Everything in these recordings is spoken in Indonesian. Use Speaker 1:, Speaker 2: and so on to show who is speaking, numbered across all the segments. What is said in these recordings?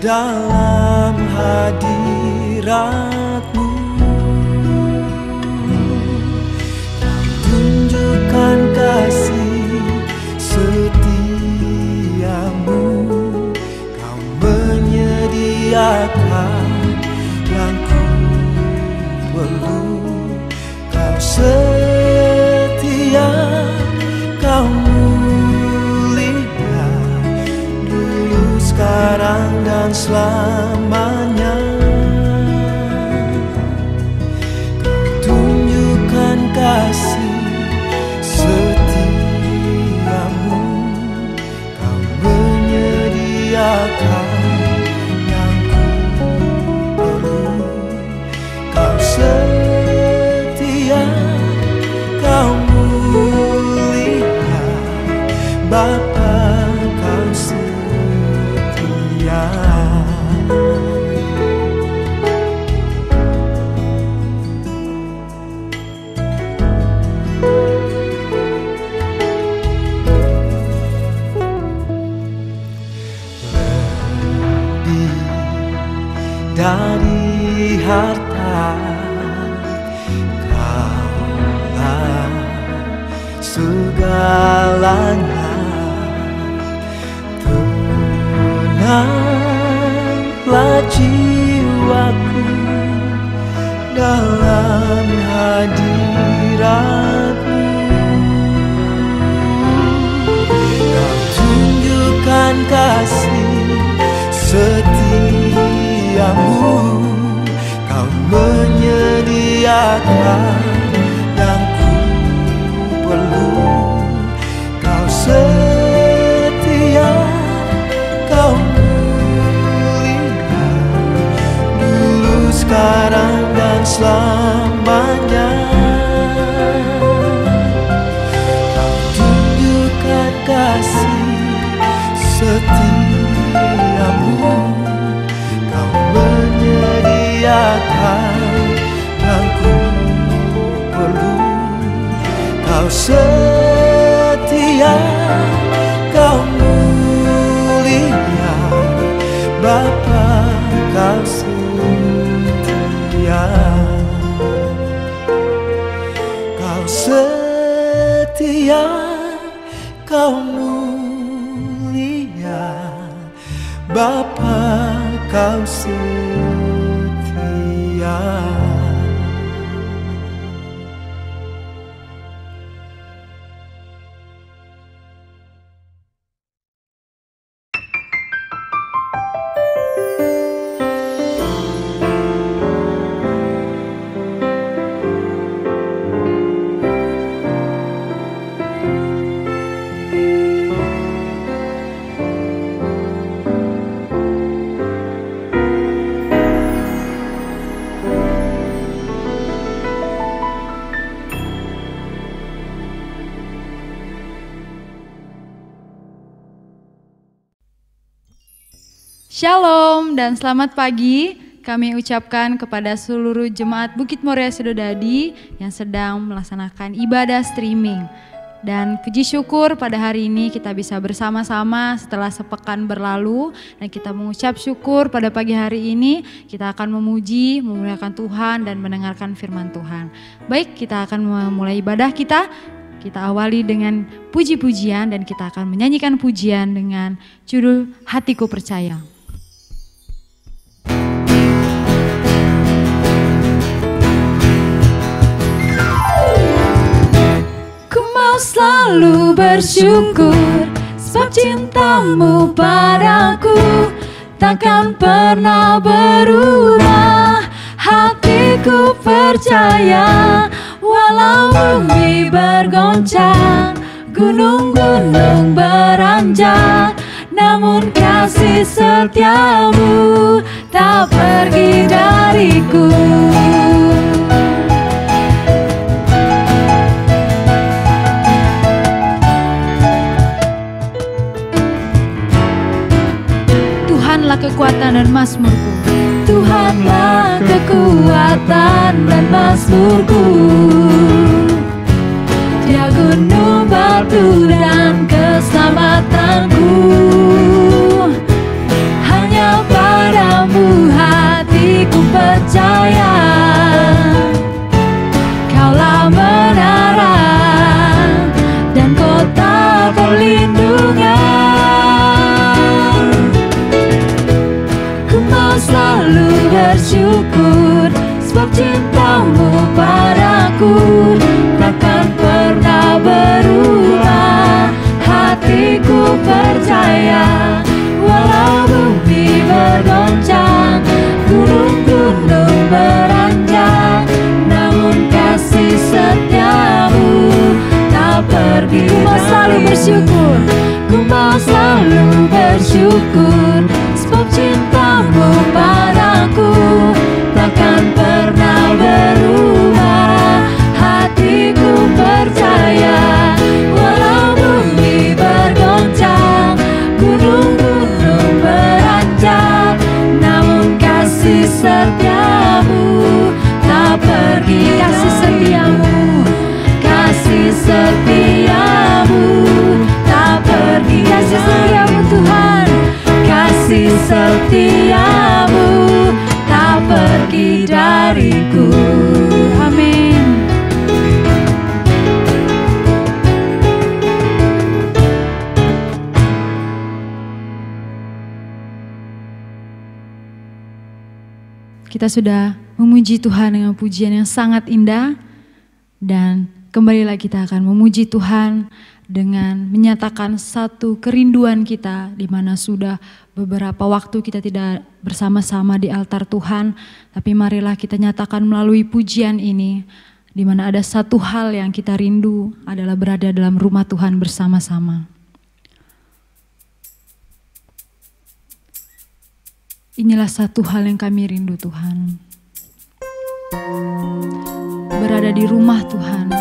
Speaker 1: dalam hadirat-Mu. Kau tunjukkan kasih setia-Mu, Kau menyediakan yang ku perlu. Kau setia, Kau mulia, dulu, sekarang, dan selamanya. Kau tunjukkan kasih setia-Mu, Kau menyediakan yang ku perlu. Kau setia, Kau mulia, Bapa, Kau setia. Lebih dari harta, Kaulah segalanya. Tenanglah jiwaku dalam hadirat-Mu. Kau tunjukkan kasih setia-Mu, Kau menyediakan yang ku perlu. Kau setia, Kau mulia, dulu, sekarang, dan selamanya. Kau tunjukkan kasih setia-Mu, Kau menyediakan yang ku perlu. Kau setia, Kau mulia, Bapa, Kau setia. Kau setia, Kau mulia, Bapa, Kau setia.
Speaker 2: Shalom dan selamat pagi kami ucapkan kepada seluruh jemaat Bukit Moria Sidodadi yang sedang melaksanakan ibadah streaming. Dan puji syukur pada hari ini kita bisa bersama-sama setelah sepekan berlalu dan kita mengucap syukur pada pagi hari ini kita akan memuji, memuliakan Tuhan dan mendengarkan firman Tuhan. Baik, kita akan memulai ibadah kita. Kita awali dengan puji-pujian dan kita akan menyanyikan pujian dengan judul Hatiku Percaya.
Speaker 3: Selalu bersyukur sebab cinta-Mu padaku takkan pernah berubah. Hatiku percaya walau bumi bergoncang, gunung-gunung beranjak, namun kasih setia-Mu tak pergi dariku.
Speaker 2: Tuhanlah kekuatan dan mazmurku.
Speaker 3: Tuhanlah kekuatan dan mazmurku. Dia gunung batu dan keselamatanku. Hanya bersyukur, sebab cintamu padaku takkan pernah berubah. Hatiku percaya, walau bumi bergoncang, gunung-gunung beranjak, namun kasih setiamu tak pergi. Kasih setiamu, kasih setiamu tak pergi. Kasih setiamu Tuhan, kasih setiamu tak pergi dariku. Amin.
Speaker 2: Kita sudah memuji Tuhan dengan pujian yang sangat indah, dan kembali lagi kita akan memuji Tuhan dengan menyatakan satu kerinduan kita, di mana sudah beberapa waktu kita tidak bersama-sama di altar Tuhan, tapi marilah kita nyatakan melalui pujian ini, di mana ada satu hal yang kita rindu adalah berada dalam rumah Tuhan bersama-sama. Inilah satu hal yang kami rindu Tuhan. Berada di rumah Tuhan.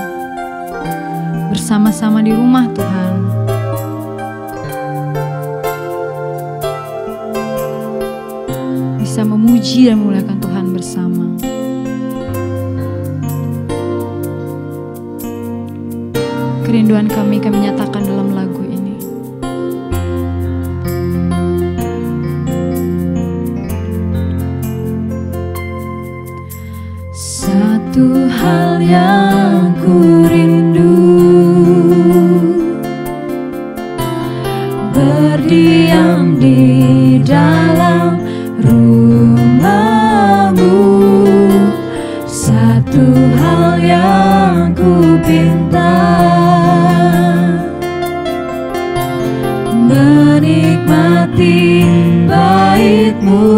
Speaker 2: Bersama-sama di rumah Tuhan. Bisa memuji dan memuliakan Tuhan bersama. Kerinduan kami nyatakan dalam lagu ini.
Speaker 3: Satu hal yang ku rindu, berdiam di dalam rumah-Mu. Satu hal yang ku pinta, menikmati bait-Mu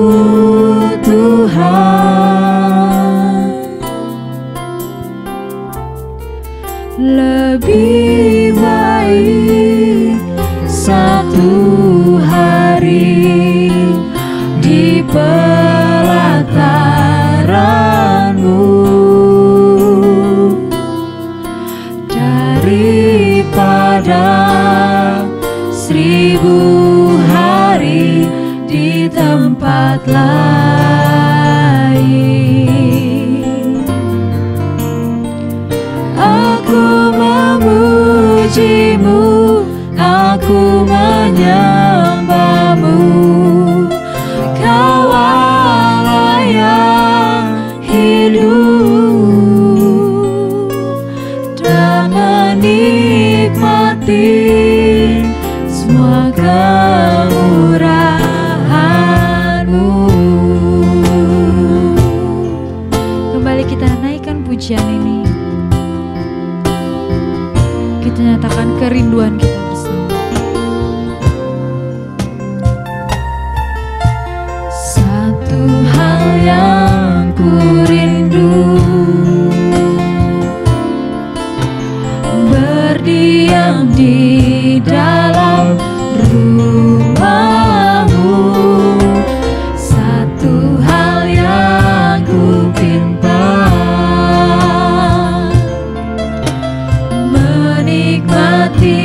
Speaker 3: Tuhan. Lebih baik satu hari di pelataran-Mu daripada 1000 hari di tempat lain. Aku memuji-Mu, aku menyembah-Mu. Kau Allah yang hidup dan menikmati semua kemurahan-Mu.
Speaker 2: Kembali kita naikkan pujian ini. Kita nyatakan kerinduan kita bersama.
Speaker 3: Satu hal yang ku rindu, berdiam di dalam rumah-Mu. Satu hal yang ku pinta, menikmati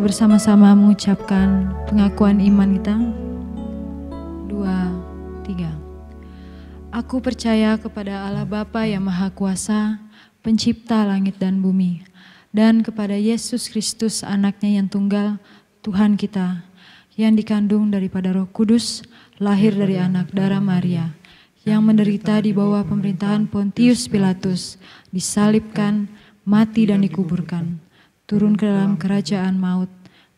Speaker 2: bersama-sama mengucapkan pengakuan iman kita. 2, 3. Aku percaya kepada Allah Bapa yang Maha Kuasa, Pencipta langit dan bumi, dan kepada Yesus Kristus anaknya yang tunggal, Tuhan kita, yang dikandung daripada Roh Kudus, lahir dari anak darah Maria, yang menderita di bawah pemerintahan Pontius Pilatus, disalibkan, mati dan dikuburkan, turun ke dalam kerajaan maut,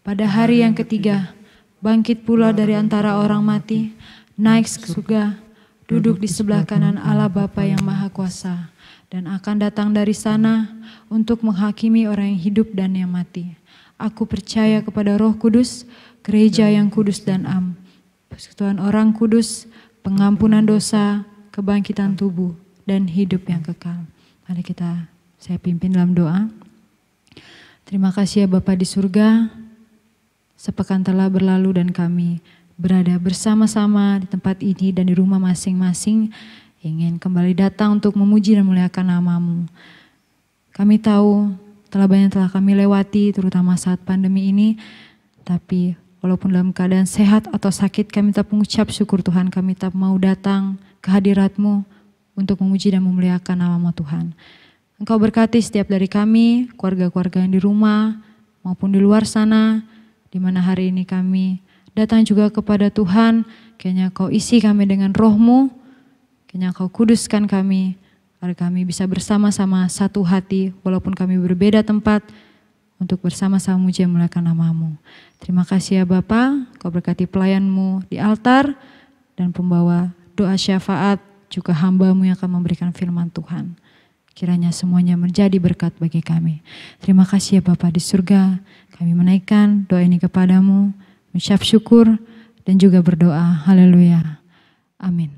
Speaker 2: pada hari yang ketiga, bangkit pula dari antara orang mati, naik ke surga, duduk di sebelah kanan Allah Bapa yang Maha Kuasa, dan akan datang dari sana untuk menghakimi orang yang hidup dan yang mati. Aku percaya kepada Roh Kudus, gereja yang kudus dan am, persekutuan orang kudus, pengampunan dosa, kebangkitan tubuh, dan hidup yang kekal. Mari saya pimpin dalam doa. Terima kasih ya Bapa di surga, sepekan telah berlalu dan kami berada bersama-sama di tempat ini dan di rumah masing-masing, ingin kembali datang untuk memuji dan memuliakan nama-Mu. Kami tahu telah kami lewati, terutama saat pandemi ini, tapi walaupun dalam keadaan sehat atau sakit, kami tetap mengucap syukur Tuhan, kami tetap mau datang ke hadirat-Mu untuk memuji dan memuliakan nama-Mu Tuhan. Engkau berkati setiap dari kami, keluarga-keluarga yang di rumah maupun di luar sana, di mana hari ini kami datang juga kepada Tuhan, kiranya Kau isi kami dengan Roh-Mu, kiranya Kau kuduskan kami, agar kami bisa bersama-sama satu hati, walaupun kami berbeda tempat, untuk bersama-sama memuji dan memuliakan nama-Mu. Terima kasih ya Bapa, Kau berkati pelayan-Mu di altar, dan pembawa doa syafaat, juga hamba-Mu yang akan memberikan firman Tuhan. Kiranya semuanya menjadi berkat bagi kami. Terima kasih ya Bapa di surga, kami menaikkan doa ini kepadamu, mengucap syukur dan juga berdoa. Haleluya. Amin.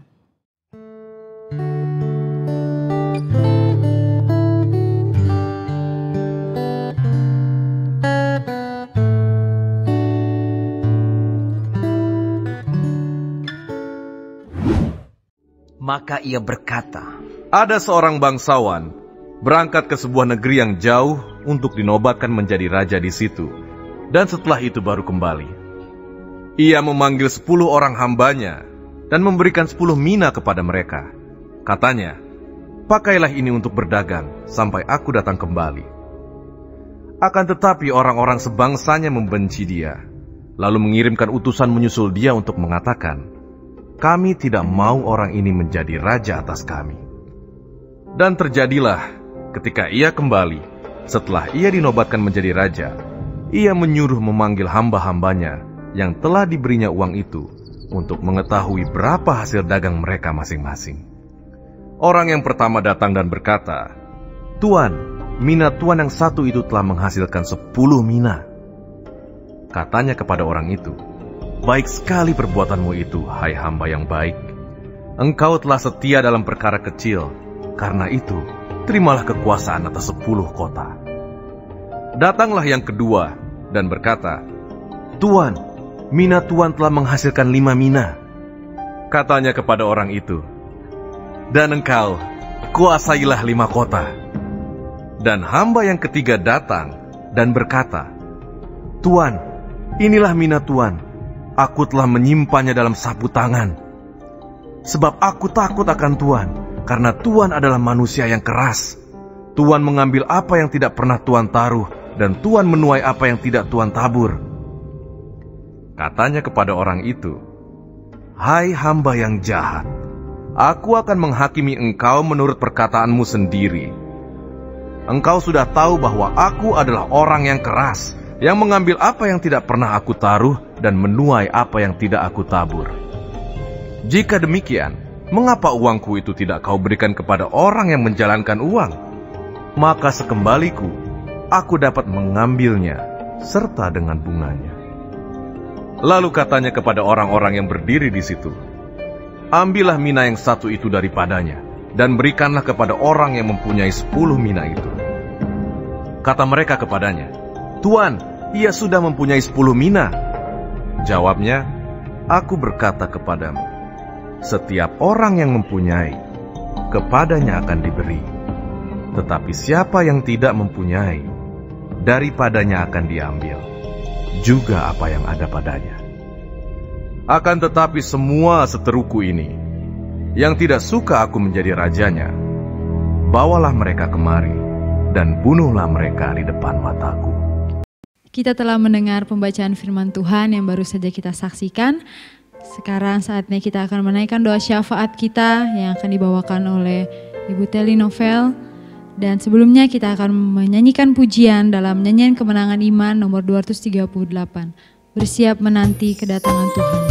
Speaker 4: Maka ia berkata,
Speaker 5: ada seorang bangsawan berangkat ke sebuah negeri yang jauh untuk dinobatkan menjadi raja di situ, dan setelah itu baru kembali. Ia memanggil 10 orang hambanya dan memberikan 10 mina kepada mereka. Katanya, pakailah ini untuk berdagang sampai aku datang kembali. Akan tetapi orang-orang sebangsanya membenci dia, lalu mengirimkan utusan menyusul dia untuk mengatakan, kami tidak mau orang ini menjadi raja atas kami. Dan terjadilah ketika ia kembali, setelah ia dinobatkan menjadi raja, ia menyuruh memanggil hamba-hambanya yang telah diberinya uang itu untuk mengetahui berapa hasil dagang mereka masing-masing. Orang yang pertama datang dan berkata, Tuan, mina Tuan yang satu itu telah menghasilkan 10 mina. Katanya kepada orang itu, baik sekali perbuatanmu itu, hai hamba yang baik. Engkau telah setia dalam perkara kecil, karena itu, terimalah kekuasaan atas 10 kota. Datanglah yang kedua dan berkata, Tuan, mina Tuan telah menghasilkan 5 mina. Katanya kepada orang itu, dan engkau, kuasailah 5 kota. Dan hamba yang ketiga datang dan berkata, Tuan, inilah mina Tuan. Aku telah menyimpannya dalam sapu tangan. Sebab aku takut akan Tuan, karena Tuan adalah manusia yang keras. Tuan mengambil apa yang tidak pernah Tuan taruh, dan Tuan menuai apa yang tidak Tuan tabur. Katanya kepada orang itu, hai hamba yang jahat, aku akan menghakimi engkau menurut perkataanmu sendiri. Engkau sudah tahu bahwa aku adalah orang yang keras, yang mengambil apa yang tidak pernah aku taruh, dan menuai apa yang tidak aku tabur. Jika demikian, mengapa uangku itu tidak kau berikan kepada orang yang menjalankan uang? Maka sekembaliku, aku dapat mengambilnya, serta dengan bunganya. Lalu katanya kepada orang-orang yang berdiri di situ, ambillah mina yang satu itu daripadanya, dan berikanlah kepada orang yang mempunyai 10 mina itu. Kata mereka kepadanya, Tuan, ia sudah mempunyai 10 mina. Jawabnya, aku berkata kepadamu, setiap orang yang mempunyai, kepadanya akan diberi. Tetapi siapa yang tidak mempunyai, daripadanya akan diambil. juga apa yang ada padanya. Akan tetapi semua seteruku ini, yang tidak suka aku menjadi rajanya, bawalah mereka kemari, dan bunuhlah mereka di depan mataku.
Speaker 2: Kita telah mendengar pembacaan firman Tuhan yang baru saja kita saksikan. Sekarang saatnya kita akan menaikkan doa syafaat kita yang akan dibawakan oleh Ibu Telly Novel. Dan sebelumnya kita akan menyanyikan pujian dalam nyanyian kemenangan iman nomor 238. Bersiap menanti kedatangan Tuhan.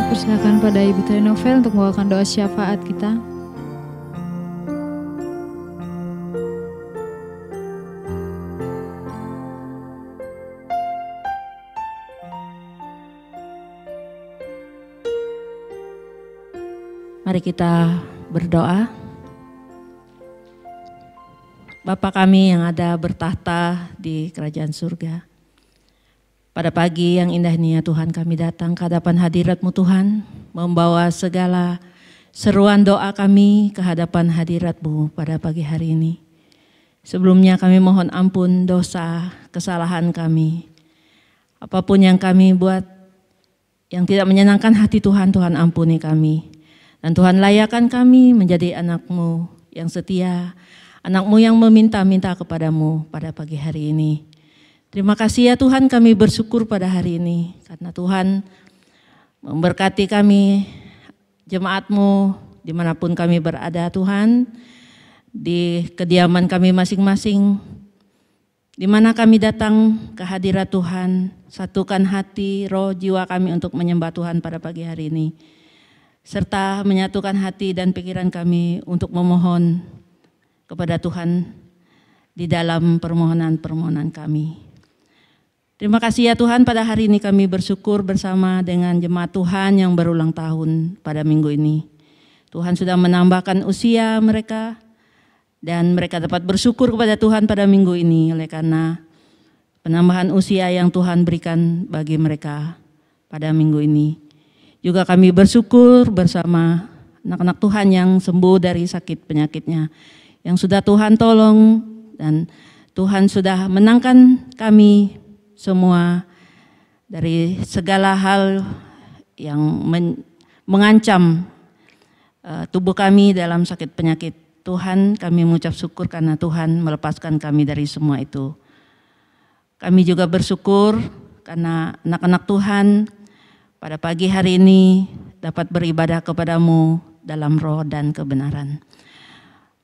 Speaker 2: Persilakan pada Ibu Telly Novel untuk membawakan doa syafaat kita.
Speaker 3: Mari kita berdoa. Bapa kami yang ada bertahta di kerajaan surga. Pada pagi yang indah ini ya Tuhan, kami datang ke hadapan hadirat-Mu Tuhan, membawa segala seruan doa kami ke hadapan hadirat-Mu pada pagi hari ini. Sebelumnya kami mohon ampun dosa, kesalahan kami. Apapun yang kami buat yang tidak menyenangkan hati Tuhan, Tuhan ampuni kami. Dan Tuhan layakan kami menjadi anak-Mu yang setia, anak-Mu yang meminta-minta kepadamu pada pagi hari ini. Terima kasih ya Tuhan, kami bersyukur pada hari ini karena Tuhan memberkati kami, jemaat-Mu dimanapun kami berada Tuhan, di kediaman kami masing-masing, di mana kami datang ke hadirat Tuhan, satukan hati, roh, jiwa kami untuk menyembah Tuhan pada pagi hari ini, serta menyatukan hati dan pikiran kami untuk memohon kepada Tuhan di dalam permohonan-permohonan kami. Terima kasih ya Tuhan, pada hari ini kami bersyukur bersama dengan jemaat Tuhan yang berulang tahun pada minggu ini. Tuhan sudah menambahkan usia mereka dan mereka dapat bersyukur kepada Tuhan pada minggu ini oleh karena penambahan usia yang Tuhan berikan bagi mereka pada minggu ini. Juga kami bersyukur bersama anak-anak Tuhan yang sembuh dari sakit penyakitnya, yang sudah Tuhan tolong dan Tuhan sudah menangkan kami semua dari segala hal yang mengancam tubuh kami dalam sakit penyakit. Tuhan, kami mengucap syukur karena Tuhan melepaskan kami dari semua itu. Kami juga bersyukur karena anak-anak Tuhan pada pagi hari ini dapat beribadah kepadamu dalam roh dan kebenaran.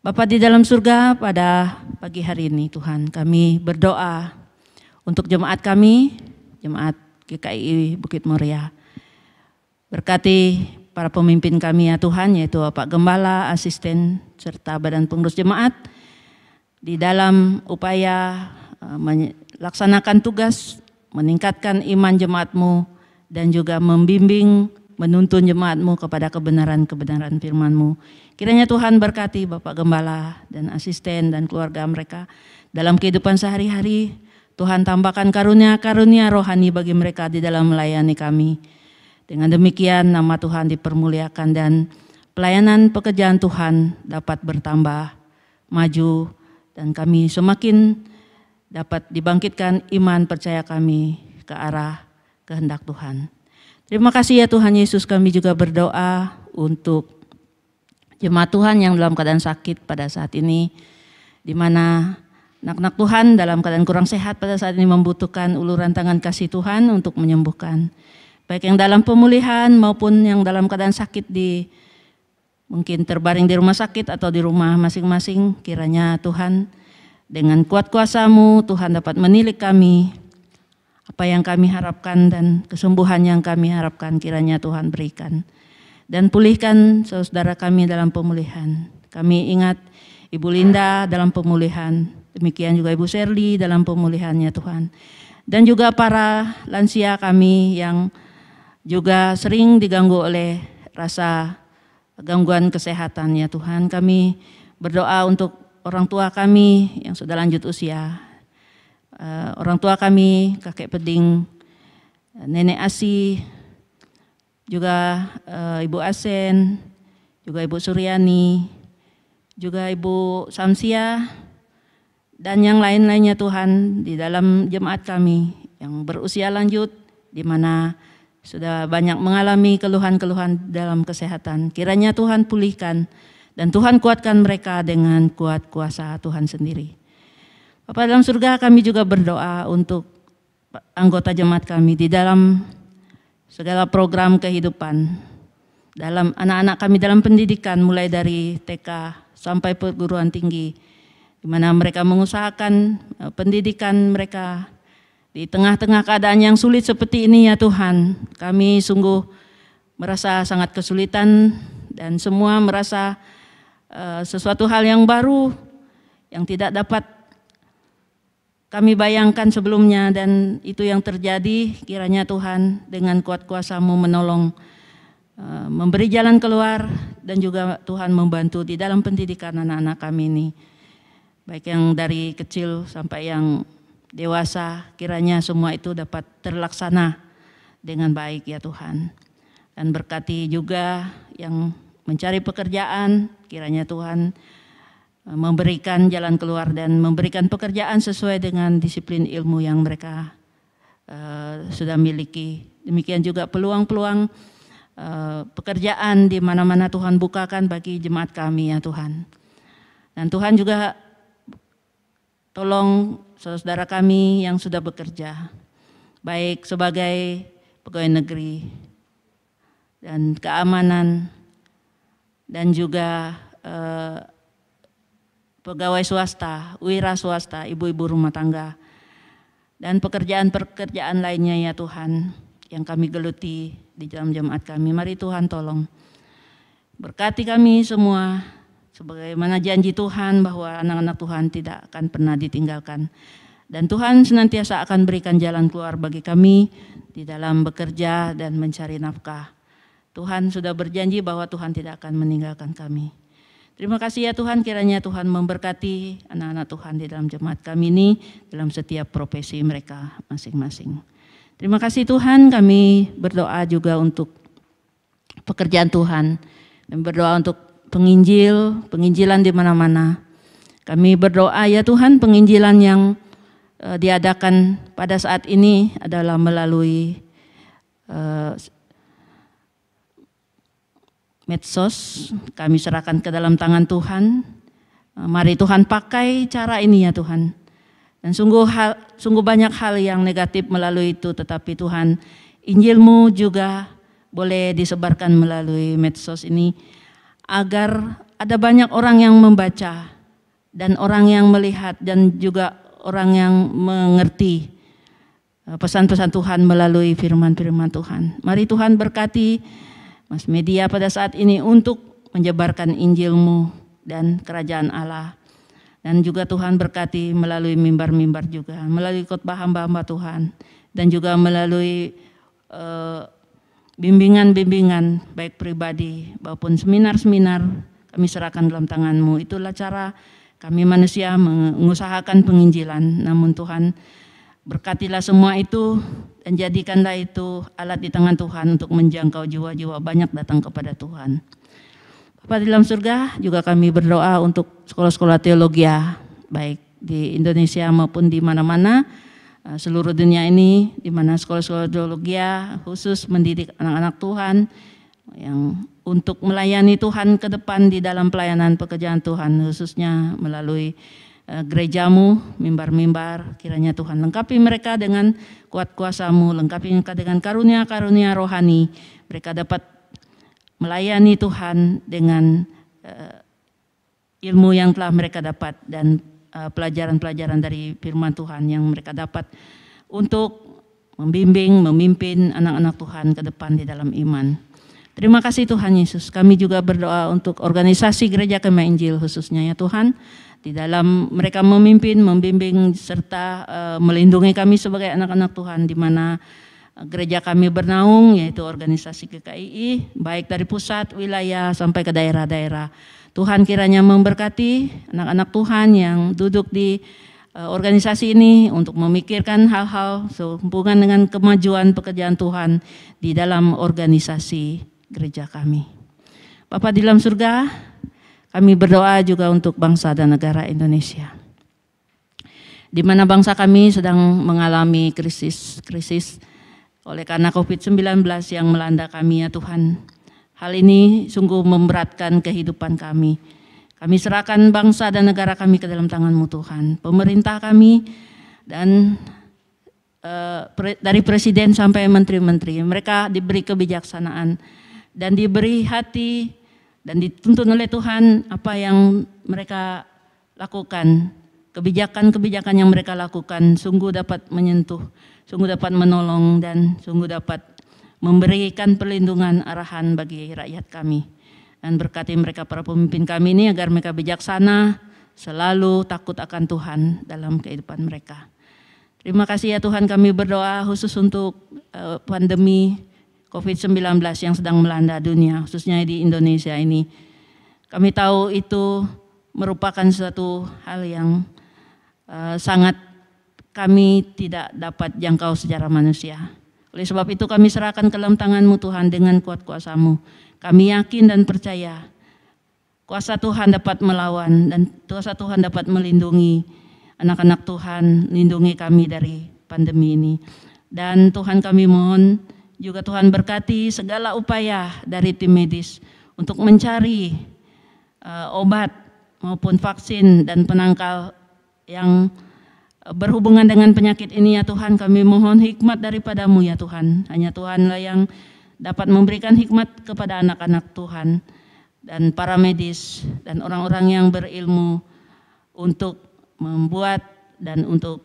Speaker 3: Bapa di dalam surga, pada pagi hari ini Tuhan kami berdoa untuk jemaat kami, jemaat GKI Bukit Moria. Berkati para pemimpin kami ya Tuhan, yaitu Bapak Gembala, asisten, serta badan pengurus jemaat, di dalam upaya melaksanakan tugas, meningkatkan iman jemaat-Mu, dan juga membimbing, menuntun jemaat-Mu kepada kebenaran-kebenaran firman-Mu. Kiranya Tuhan berkati Bapak Gembala dan asisten dan keluarga mereka dalam kehidupan sehari-hari. Tuhan tambahkan karunia-karunia rohani bagi mereka di dalam melayani kami. Dengan demikian nama Tuhan dipermuliakan dan pelayanan pekerjaan Tuhan dapat bertambah, maju, dan kami semakin dapat dibangkitkan iman percaya kami ke arah kehendak Tuhan. Terima kasih ya Tuhan Yesus, kami juga berdoa untuk jemaat Tuhan yang dalam keadaan sakit pada saat ini, di mana anak-anak Tuhan dalam keadaan kurang sehat pada saat ini membutuhkan uluran tangan kasih Tuhan untuk menyembuhkan. Baik yang dalam pemulihan maupun yang dalam keadaan sakit mungkin terbaring di rumah sakit atau di rumah masing-masing. Kiranya Tuhan dengan kuat kuasa-Mu Tuhan dapat menilik kami, apa yang kami harapkan dan kesembuhan yang kami harapkan kiranya Tuhan berikan. Dan pulihkan saudara kami dalam pemulihan. Kami ingat Ibu Linda dalam pemulihan. Demikian juga Ibu Sherly dalam pemulihannya Tuhan. Dan juga para lansia kami yang juga sering diganggu oleh rasa gangguan kesehatan ya Tuhan. Kami berdoa untuk orang tua kami yang sudah lanjut usia. Orang tua kami, kakek Peding, Nenek Asi, juga Ibu Asen, juga Ibu Suryani, juga Ibu Samsia, dan yang lain-lainnya Tuhan di dalam jemaat kami yang berusia lanjut, di mana sudah banyak mengalami keluhan-keluhan dalam kesehatan. Kiranya Tuhan pulihkan dan Tuhan kuatkan mereka dengan kuat kuasa Tuhan sendiri. Bapa dalam surga, kami juga berdoa untuk anggota jemaat kami di dalam segala program kehidupan, dalam anak-anak kami dalam pendidikan mulai dari TK sampai perguruan tinggi, di mana mereka mengusahakan pendidikan mereka di tengah-tengah keadaan yang sulit seperti ini ya Tuhan. Kami sungguh merasa sangat kesulitan dan semua merasa sesuatu hal yang baru yang tidak dapat kami bayangkan sebelumnya, dan itu yang terjadi. Kiranya Tuhan dengan kuat kuasa-Mu menolong, memberi jalan keluar, dan juga Tuhan membantu di dalam pendidikan anak-anak kami ini. Baik yang dari kecil sampai yang dewasa, kiranya semua itu dapat terlaksana dengan baik ya Tuhan. Dan berkati juga yang mencari pekerjaan, kiranya Tuhan memberikan jalan keluar dan memberikan pekerjaan sesuai dengan disiplin ilmu yang mereka sudah miliki. Demikian juga peluang-peluang pekerjaan di mana-mana Tuhan bukakan bagi jemaat kami ya Tuhan. Dan Tuhan juga tolong saudara kami yang sudah bekerja, baik sebagai pegawai negeri dan keamanan dan juga pegawai swasta, wira swasta, ibu-ibu rumah tangga, dan pekerjaan-pekerjaan lainnya ya Tuhan yang kami geluti di dalam jemaat kami. Mari Tuhan tolong berkati kami semua sebagaimana janji Tuhan bahwa anak-anak Tuhan tidak akan pernah ditinggalkan. Dan Tuhan senantiasa akan berikan jalan keluar bagi kami di dalam bekerja dan mencari nafkah. Tuhan sudah berjanji bahwa Tuhan tidak akan meninggalkan kami. Terima kasih ya Tuhan, kiranya Tuhan memberkati anak-anak Tuhan di dalam jemaat kami ini, dalam setiap profesi mereka masing-masing. Terima kasih Tuhan, kami berdoa juga untuk pekerjaan Tuhan. Kami berdoa untuk penginjilan di mana-mana. Kami berdoa ya Tuhan, penginjilan yang diadakan pada saat ini adalah melalui medsos. Kami serahkan ke dalam tangan Tuhan. Mari Tuhan pakai cara ini ya Tuhan. Dan sungguh banyak hal yang negatif melalui itu, tetapi Tuhan, Injil-Mu juga boleh disebarkan melalui medsos ini agar ada banyak orang yang membaca dan orang yang melihat dan juga orang yang mengerti pesan-pesan Tuhan melalui firman-firman Tuhan. Mari Tuhan berkati Mas media pada saat ini untuk menyebarkan Injil-Mu dan kerajaan Allah. Dan juga Tuhan berkati melalui mimbar-mimbar juga, melalui khotbah hamba-hamba Tuhan, dan juga melalui bimbingan-bimbingan baik pribadi maupun seminar-seminar kami serahkan dalam tangan-Mu. Itulah cara kami manusia mengusahakan penginjilan, namun Tuhan berkatilah semua itu dan jadikanlah itu alat di tangan Tuhan untuk menjangkau jiwa-jiwa banyak datang kepada Tuhan. Bapa di dalam surga, juga kami berdoa untuk sekolah-sekolah teologi baik di Indonesia maupun di mana-mana seluruh dunia ini, di mana sekolah-sekolah teologi khusus mendidik anak-anak Tuhan yang untuk melayani Tuhan ke depan di dalam pelayanan pekerjaan Tuhan, khususnya melalui gereja-Mu, mimbar-mimbar. Kiranya Tuhan lengkapi mereka dengan kuat kuasa-Mu, lengkapi mereka dengan karunia-karunia rohani. Mereka dapat melayani Tuhan dengan ilmu yang telah mereka dapat dan pelajaran-pelajaran dari firman Tuhan yang mereka dapat untuk membimbing, memimpin anak-anak Tuhan ke depan di dalam iman. Terima kasih Tuhan Yesus. Kami juga berdoa untuk organisasi Gereja Kemah Injil khususnya ya Tuhan. Di dalam mereka memimpin, membimbing serta melindungi kami sebagai anak-anak Tuhan di mana gereja kami bernaung, yaitu organisasi GKII, baik dari pusat, wilayah sampai ke daerah-daerah. Tuhan kiranya memberkati anak-anak Tuhan yang duduk di organisasi ini untuk memikirkan hal-hal sehubungan dengan kemajuan pekerjaan Tuhan di dalam organisasi gereja kami. Bapa di dalam surga, kami berdoa juga untuk bangsa dan negara Indonesia, di mana bangsa kami sedang mengalami krisis oleh karena COVID-19 yang melanda kami ya Tuhan. Hal ini sungguh memberatkan kehidupan kami. Kami serahkan bangsa dan negara kami ke dalam tangan-Mu Tuhan. Pemerintah kami dan dari presiden sampai menteri-menteri, mereka diberi kebijaksanaan dan diberi hati dan dituntun oleh Tuhan apa yang mereka lakukan. Kebijakan-kebijakan yang mereka lakukan sungguh dapat menyentuh, sungguh dapat menolong dan sungguh dapat memberikan perlindungan arahan bagi rakyat kami. Dan berkati mereka para pemimpin kami ini agar mereka bijaksana, selalu takut akan Tuhan dalam kehidupan mereka. Terima kasih ya Tuhan, kami berdoa khusus untuk pandemi COVID-19 yang sedang melanda dunia, khususnya di Indonesia ini. Kami tahu itu merupakan suatu hal yang sangat kami tidak dapat jangkau secara manusia. Oleh sebab itu kami serahkan ke dalam tangan-Mu Tuhan dengan kuat kuasa-Mu. Kami yakin dan percaya kuasa Tuhan dapat melawan dan kuasa Tuhan dapat melindungi anak-anak Tuhan, lindungi kami dari pandemi ini. Dan Tuhan kami mohon juga Tuhan berkati segala upaya dari tim medis untuk mencari obat maupun vaksin dan penangkal yang berhubungan dengan penyakit ini ya Tuhan, kami mohon hikmat daripada-Mu ya Tuhan. Hanya Tuhanlah yang dapat memberikan hikmat kepada anak-anak Tuhan dan para medis dan orang-orang yang berilmu untuk membuat dan untuk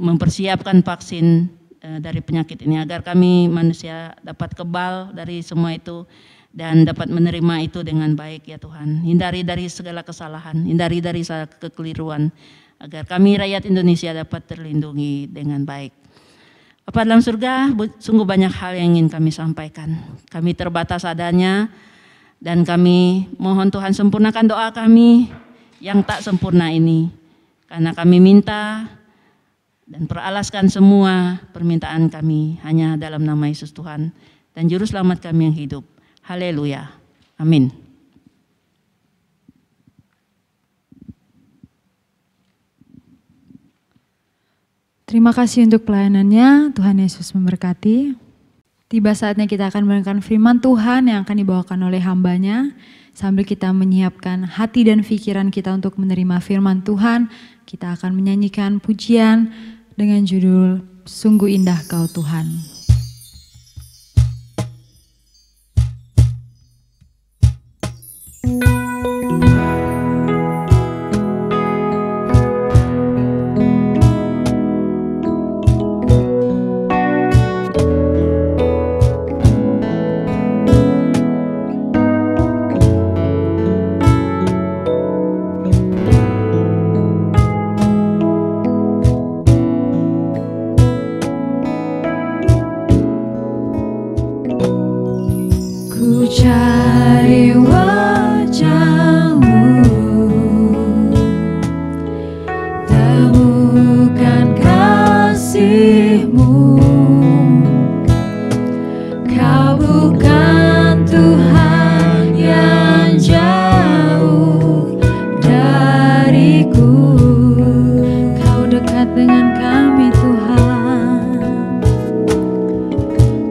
Speaker 3: mempersiapkan vaksin dari penyakit ini, agar kami manusia dapat kebal dari semua itu dan dapat menerima itu dengan baik ya Tuhan. Hindari dari segala kesalahan, hindari dari segala kekeliruan, agar kami rakyat Indonesia dapat terlindungi dengan baik. Bapa dalam surga, sungguh banyak hal yang ingin kami sampaikan. Kami terbatas adanya dan kami mohon Tuhan sempurnakan doa kami yang tak sempurna ini. Karena kami minta dan peralaskan semua permintaan kami hanya dalam nama Yesus Tuhan dan Juru Selamat kami yang hidup. Haleluya. Amin.
Speaker 2: Terima kasih untuk pelayanannya, Tuhan Yesus memberkati. Tiba saatnya kita akan mendengarkan firman Tuhan yang akan dibawakan oleh hambanya. Sambil kita menyiapkan hati dan pikiran kita untuk menerima firman Tuhan, kita akan menyanyikan pujian dengan judul Sungguh Indah Kau Tuhan.
Speaker 1: Cari wajah-Mu, temukan kasih-Mu. Kau bukan Tuhan yang jauh dariku, Kau dekat dengan kami Tuhan.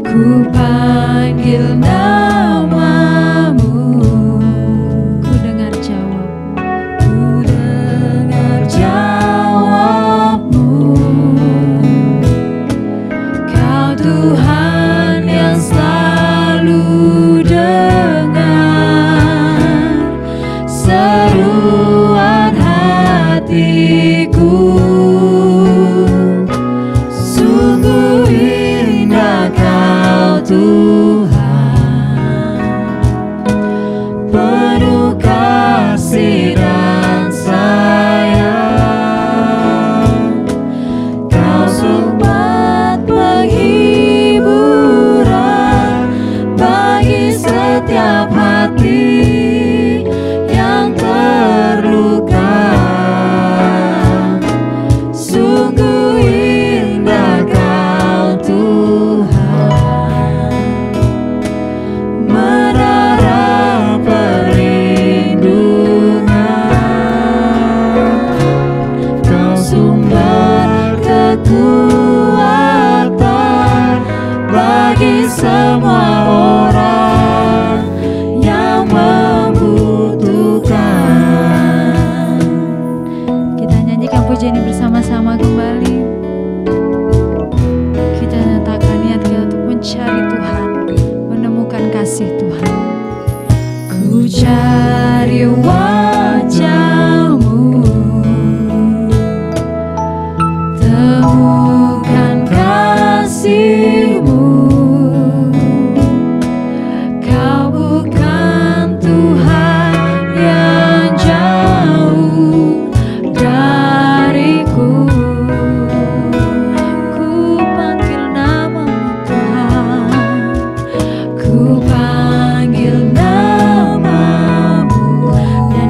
Speaker 1: Ku panggil
Speaker 2: Ku panggil namamu dan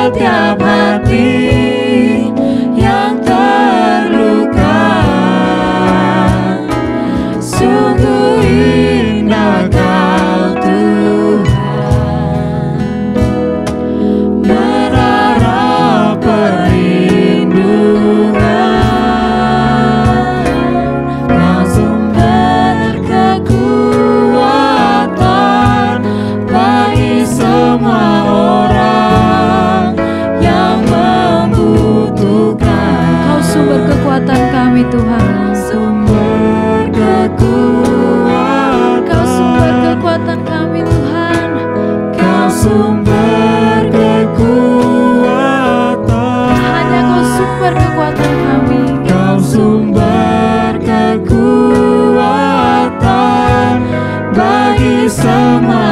Speaker 1: setiap hati yang terluka. Sungguh indah Kau Tuhan, berharap perlindungan. Kau sumber kekuatan bagi semua orang yang membutuhkan.
Speaker 2: Kau sumber kekuatan kami Tuhan.
Speaker 1: Sumber kekuatan.
Speaker 2: Kau sumber kekuatan kami Tuhan.
Speaker 1: Kau sumber kekuatan.
Speaker 2: Hanya Kau sumber kekuatan kami.
Speaker 1: Kau sumber kekuatan bagi semua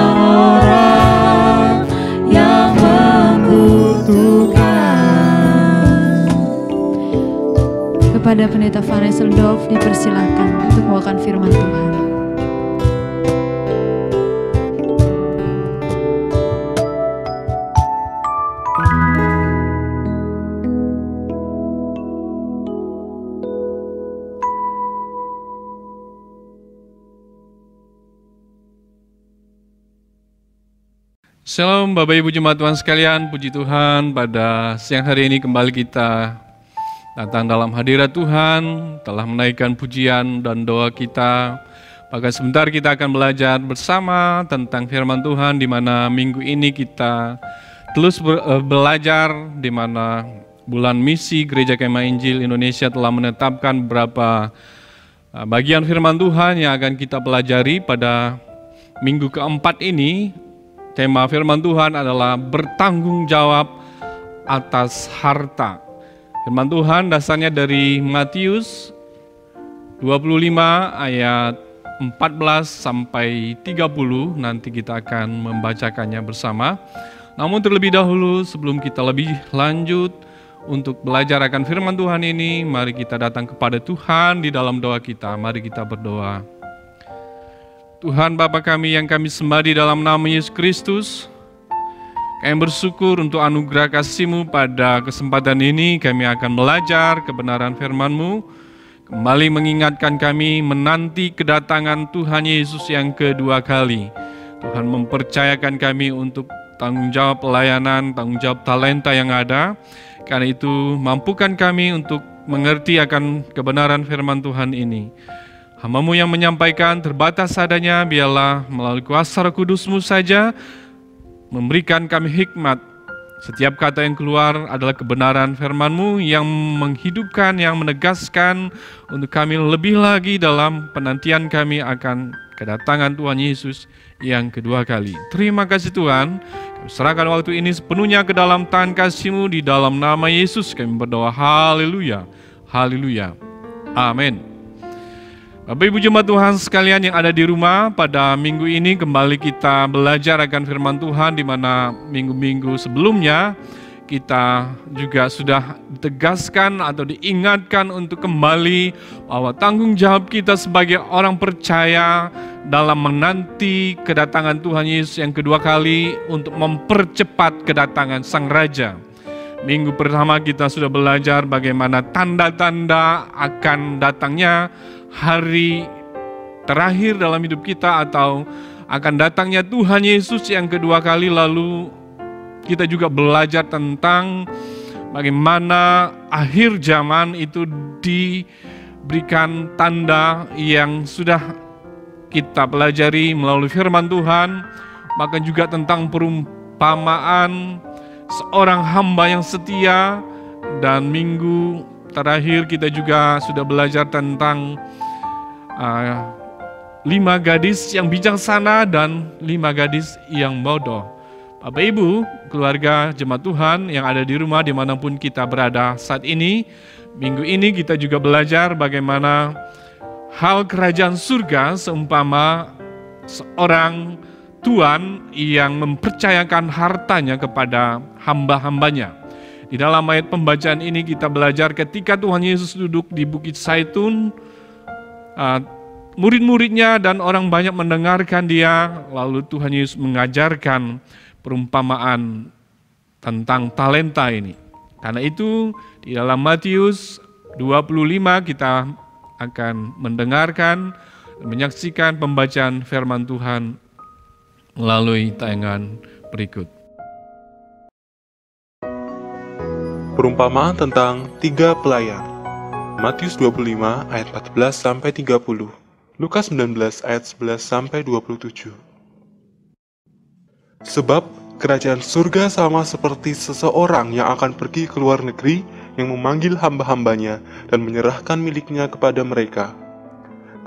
Speaker 1: orang yang membutuhkan.
Speaker 2: Kepada Pendeta Vanessa Dolf dipersilakan untuk membawakan firman Tuhan.
Speaker 4: Shalom Bapak Ibu Jemaat Tuhan sekalian, puji Tuhan pada siang hari ini kembali kita datang dalam hadirat Tuhan, telah menaikkan pujian dan doa kita. Maka sebentar kita akan belajar bersama tentang firman Tuhan, di mana minggu ini kita terus belajar, di mana bulan misi Gereja Kemah Injil Indonesia telah menetapkan beberapa bagian firman Tuhan yang akan kita pelajari pada minggu keempat ini. Tema firman Tuhan adalah bertanggung jawab atas harta. Firman Tuhan dasarnya dari Matius 25 ayat 14 sampai 30. Nanti kita akan membacakannya bersama. Namun terlebih dahulu sebelum kita lebih lanjut untuk belajar akan firman Tuhan ini, mari kita datang kepada Tuhan di dalam doa kita. Mari kita berdoa. Tuhan Bapa kami yang kami sembah di dalam nama Yesus Kristus, kami bersyukur untuk anugerah kasih-Mu pada kesempatan ini. Kami akan belajar kebenaran firman-Mu, kembali mengingatkan kami menanti kedatangan Tuhan Yesus yang kedua kali. Tuhan mempercayakan kami untuk tanggung jawab pelayanan, tanggung jawab talenta yang ada. Karena itu mampukan kami untuk mengerti akan kebenaran firman Tuhan ini. Hamba-Mu yang menyampaikan terbatas adanya, biarlah melalui kuasa Roh Kudus-Mu saja memberikan kami hikmat. Setiap kata yang keluar adalah kebenaran firman-Mu yang menghidupkan, yang menegaskan untuk kami lebih lagi dalam penantian kami akan kedatangan Tuhan Yesus yang kedua kali. Terima kasih Tuhan, kami serahkan waktu ini sepenuhnya ke dalam tangan kasih-Mu, di dalam nama Yesus kami berdoa. Haleluya, haleluya, amin. Bapak Ibu Jemaat Tuhan sekalian yang ada di rumah, pada minggu ini kembali kita belajar akan firman Tuhan, di mana minggu-minggu sebelumnya kita juga sudah ditegaskan atau diingatkan untuk kembali bahwa tanggung jawab kita sebagai orang percaya dalam menanti kedatangan Tuhan Yesus yang kedua kali untuk mempercepat kedatangan Sang Raja. Minggu pertama kita sudah belajar bagaimana tanda-tanda akan datangnya hari terakhir dalam hidup kita, atau akan datangnya Tuhan Yesus yang kedua kali. Lalu kita juga belajar tentang bagaimana akhir zaman itu diberikan tanda yang sudah kita pelajari melalui firman Tuhan. Bahkan juga tentang perumpamaan seorang hamba yang setia. Dan minggu terakhir kita juga sudah belajar tentang 5 gadis yang bijaksana dan 5 gadis yang bodoh. Bapak Ibu, keluarga jemaat Tuhan yang ada di rumah dimanapun kita berada saat ini, minggu ini kita juga belajar bagaimana hal kerajaan surga seumpama seorang tuan yang mempercayakan hartanya kepada hamba-hambanya. Di dalam ayat pembacaan ini kita belajar ketika Tuhan Yesus duduk di Bukit Zaitun, murid-muridnya dan orang banyak mendengarkan dia, lalu Tuhan Yesus mengajarkan perumpamaan tentang talenta ini. Karena itu di dalam Matius 25 kita akan mendengarkan, menyaksikan pembacaan firman Tuhan melalui tayangan berikut.
Speaker 6: Perumpamaan tentang 3 pelayan. Matius 25 ayat 14 sampai 30. Lukas 19 ayat 11 sampai 27. Sebab kerajaan surga sama seperti seseorang yang akan pergi ke luar negeri yang memanggil hamba-hambanya dan menyerahkan miliknya kepada mereka.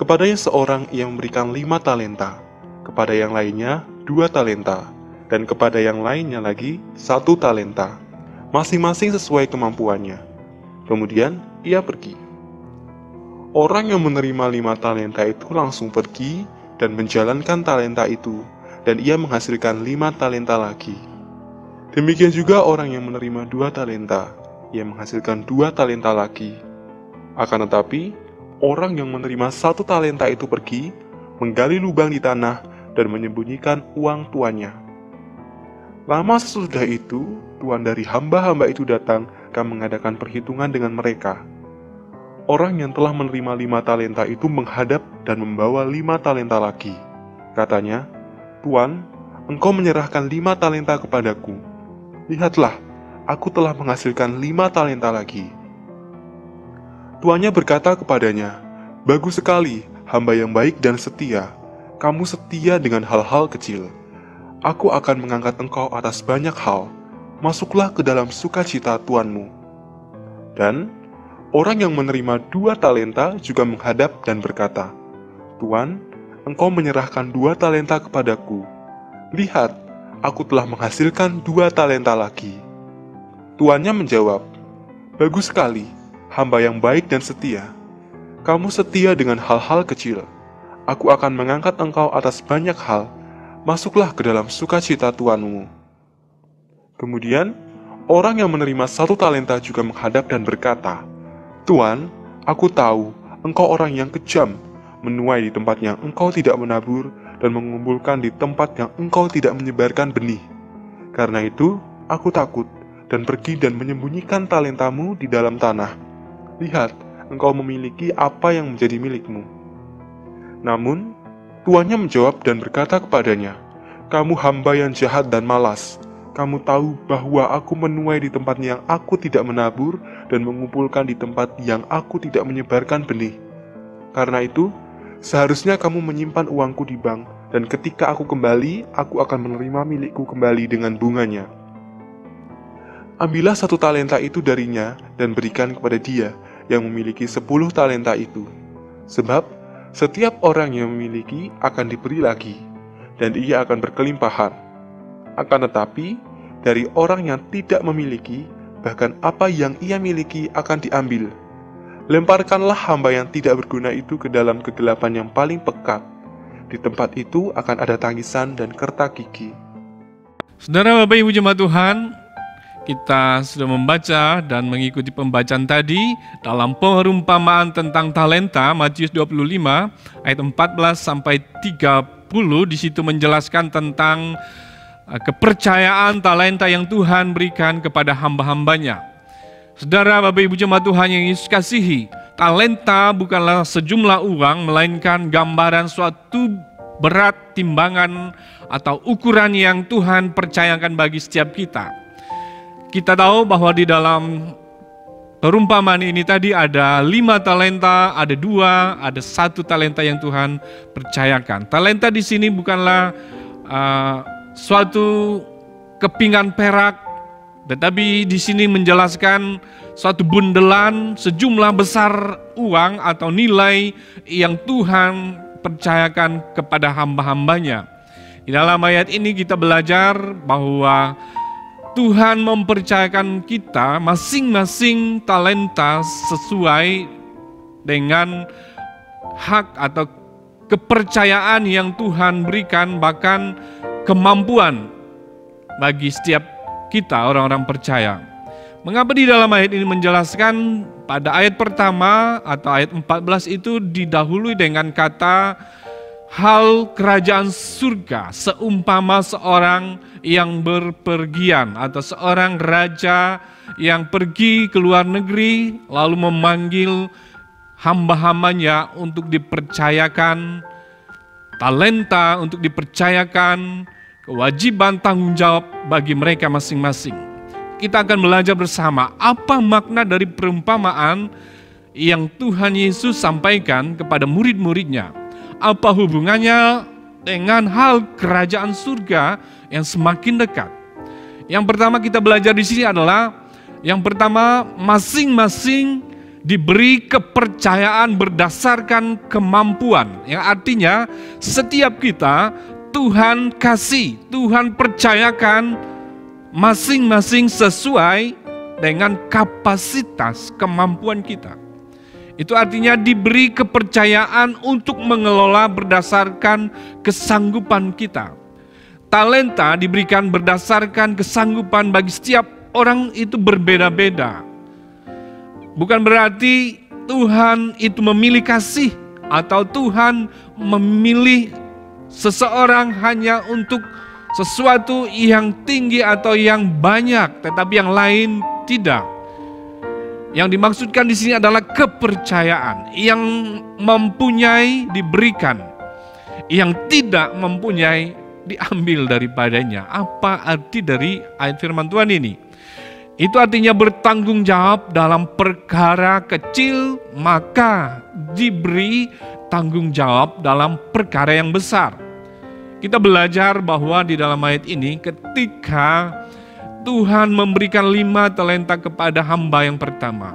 Speaker 6: Kepadanya seorang ia memberikan 5 talenta, kepada yang lainnya 2 talenta, dan kepada yang lainnya lagi 1 talenta, masing-masing sesuai kemampuannya. Kemudian ia pergi. Orang yang menerima 5 talenta itu langsung pergi dan menjalankan talenta itu, dan ia menghasilkan 5 talenta lagi. Demikian juga orang yang menerima 2 talenta, ia menghasilkan 2 talenta lagi. Akan tetapi, orang yang menerima 1 talenta itu pergi, menggali lubang di tanah, dan menyembunyikan uang tuannya. Lama sesudah itu, tuan dari hamba-hamba itu datang dan mengadakan perhitungan dengan mereka. Orang yang telah menerima 5 talenta itu menghadap dan membawa 5 talenta lagi. Katanya, "Tuan, engkau menyerahkan 5 talenta kepadaku. Lihatlah, aku telah menghasilkan 5 talenta lagi." Tuannya berkata kepadanya, "Bagus sekali, hamba yang baik dan setia. Kamu setia dengan hal-hal kecil. Aku akan mengangkat engkau atas banyak hal. Masuklah ke dalam sukacita tuanmu." Dan orang yang menerima 2 talenta juga menghadap dan berkata, "Tuan, engkau menyerahkan 2 talenta kepadaku. Lihat, aku telah menghasilkan 2 talenta lagi." Tuannya menjawab, "Bagus sekali, hamba yang baik dan setia. Kamu setia dengan hal-hal kecil. Aku akan mengangkat engkau atas banyak hal. Masuklah ke dalam sukacita tuanmu." Kemudian, orang yang menerima 1 talenta juga menghadap dan berkata, "Tuan, aku tahu engkau orang yang kejam, menuai di tempat yang engkau tidak menabur, dan mengumpulkan di tempat yang engkau tidak menyebarkan benih. Karena itu, aku takut, dan pergi dan menyembunyikan talentamu di dalam tanah. Lihat, engkau memiliki apa yang menjadi milikmu." Namun, tuannya menjawab dan berkata kepadanya, "Kamu hamba yang jahat dan malas. Kamu tahu bahwa aku menuai di tempat yang aku tidak menabur, dan mengumpulkan di tempat yang aku tidak menyebarkan benih. Karena itu, seharusnya kamu menyimpan uangku di bank, dan ketika aku kembali, aku akan menerima milikku kembali dengan bunganya. Ambillah 1 talenta itu darinya, dan berikan kepada dia yang memiliki 10 talenta itu. Sebab, setiap orang yang memiliki akan diberi lagi, dan ia akan berkelimpahan. Akan tetapi, dari orang yang tidak memiliki, bahkan apa yang ia miliki akan diambil. Lemparkanlah hamba yang tidak berguna itu ke dalam kegelapan yang paling pekat. Di tempat itu akan ada tangisan dan kerta gigi."
Speaker 4: Saudara Bapak Ibu Jemaat Tuhan, kita sudah membaca dan mengikuti pembacaan tadi dalam perumpamaan tentang talenta Matius 25 ayat 14 sampai 30. Di situ menjelaskan tentang kepercayaan talenta yang Tuhan berikan kepada hamba-hambanya. Saudara Bapak Ibu Jemaat Tuhan yang Yesus kasihi, talenta bukanlah sejumlah uang, melainkan gambaran suatu berat timbangan atau ukuran yang Tuhan percayakan bagi setiap kita. Kita tahu bahwa di dalam perumpamaan ini tadi ada 5 talenta, ada 2, ada 1 talenta yang Tuhan percayakan. Talenta di sini bukanlah suatu kepingan perak, tetapi di sini menjelaskan suatu bundelan sejumlah besar uang atau nilai yang Tuhan percayakan kepada hamba-hambanya. Di dalam ayat ini kita belajar bahwa Tuhan mempercayakan kita masing-masing talenta sesuai dengan hak atau kepercayaan yang Tuhan berikan, bahkan kemampuan bagi setiap kita orang-orang percaya. Mengapa di dalam ayat ini menjelaskan pada ayat pertama atau ayat 14 itu didahului dengan kata hal kerajaan surga seumpama seorang yang berpergian atau seorang raja yang pergi ke luar negeri lalu memanggil hamba-hambanya untuk dipercayakan talenta, untuk dipercayakan kewajiban tanggung jawab bagi mereka masing-masing. Kita akan belajar bersama apa makna dari perumpamaan yang Tuhan Yesus sampaikan kepada murid-muridnya. Apa hubungannya dengan hal kerajaan surga yang semakin dekat. Yang pertama kita belajar di sini adalah yang pertama, masing-masing diberi kepercayaan berdasarkan kemampuan. Yang artinya setiap kita Tuhan kasih, Tuhan percayakan masing-masing sesuai dengan kapasitas kemampuan kita. Itu artinya diberi kepercayaan untuk mengelola berdasarkan kesanggupan kita. Talenta diberikan berdasarkan kesanggupan bagi setiap orang itu berbeda-beda. Bukan berarti Tuhan itu memilih kasih atau Tuhan memilih seseorang hanya untuk sesuatu yang tinggi atau yang banyak, tetapi yang lain tidak. Yang dimaksudkan di sini adalah kepercayaan. Yang mempunyai diberikan, yang tidak mempunyai diambil daripadanya. Apa arti dari ayat firman Tuhan ini? Itu artinya bertanggung jawab dalam perkara kecil, maka diberi tanggung jawab dalam perkara yang besar. Kita belajar bahwa di dalam ayat ini ketika Tuhan memberikan 5 talenta kepada hamba yang pertama,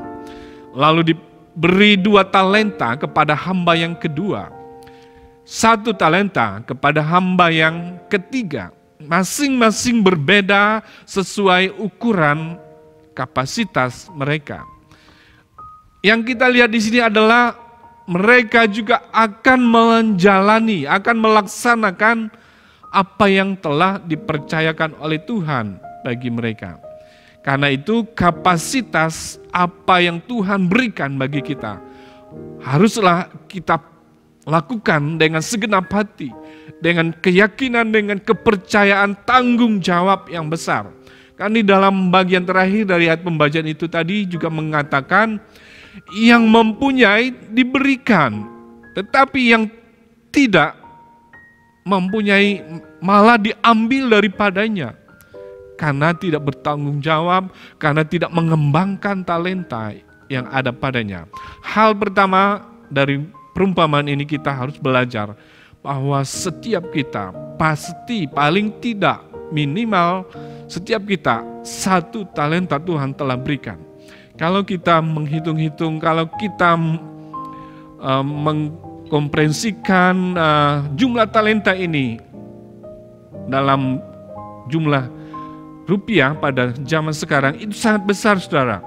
Speaker 4: lalu diberi 2 talenta kepada hamba yang kedua, 1 talenta kepada hamba yang ketiga. Masing-masing berbeda sesuai ukuran kapasitas mereka. Yang kita lihat di sini adalah mereka juga akan menjalani, akan melaksanakan apa yang telah dipercayakan oleh Tuhan bagi mereka. Karena itu kapasitas apa yang Tuhan berikan bagi kita haruslah kita lakukan dengan segenap hati, dengan keyakinan, dengan kepercayaan tanggung jawab yang besar. Kan di dalam bagian terakhir dari ayat pembacaan itu tadi juga mengatakan yang mempunyai diberikan, tetapi yang tidak mempunyai malah diambil daripadanya. Karena tidak bertanggung jawab, karena tidak mengembangkan talenta yang ada padanya. Hal pertama dari perumpamaan ini kita harus belajar bahwa setiap kita pasti paling tidak minimal setiap kita 1 talenta Tuhan telah berikan. Kalau kita menghitung-hitung, kalau kita mengkomprehensikan jumlah talenta ini dalam jumlah rupiah pada zaman sekarang itu sangat besar, saudara.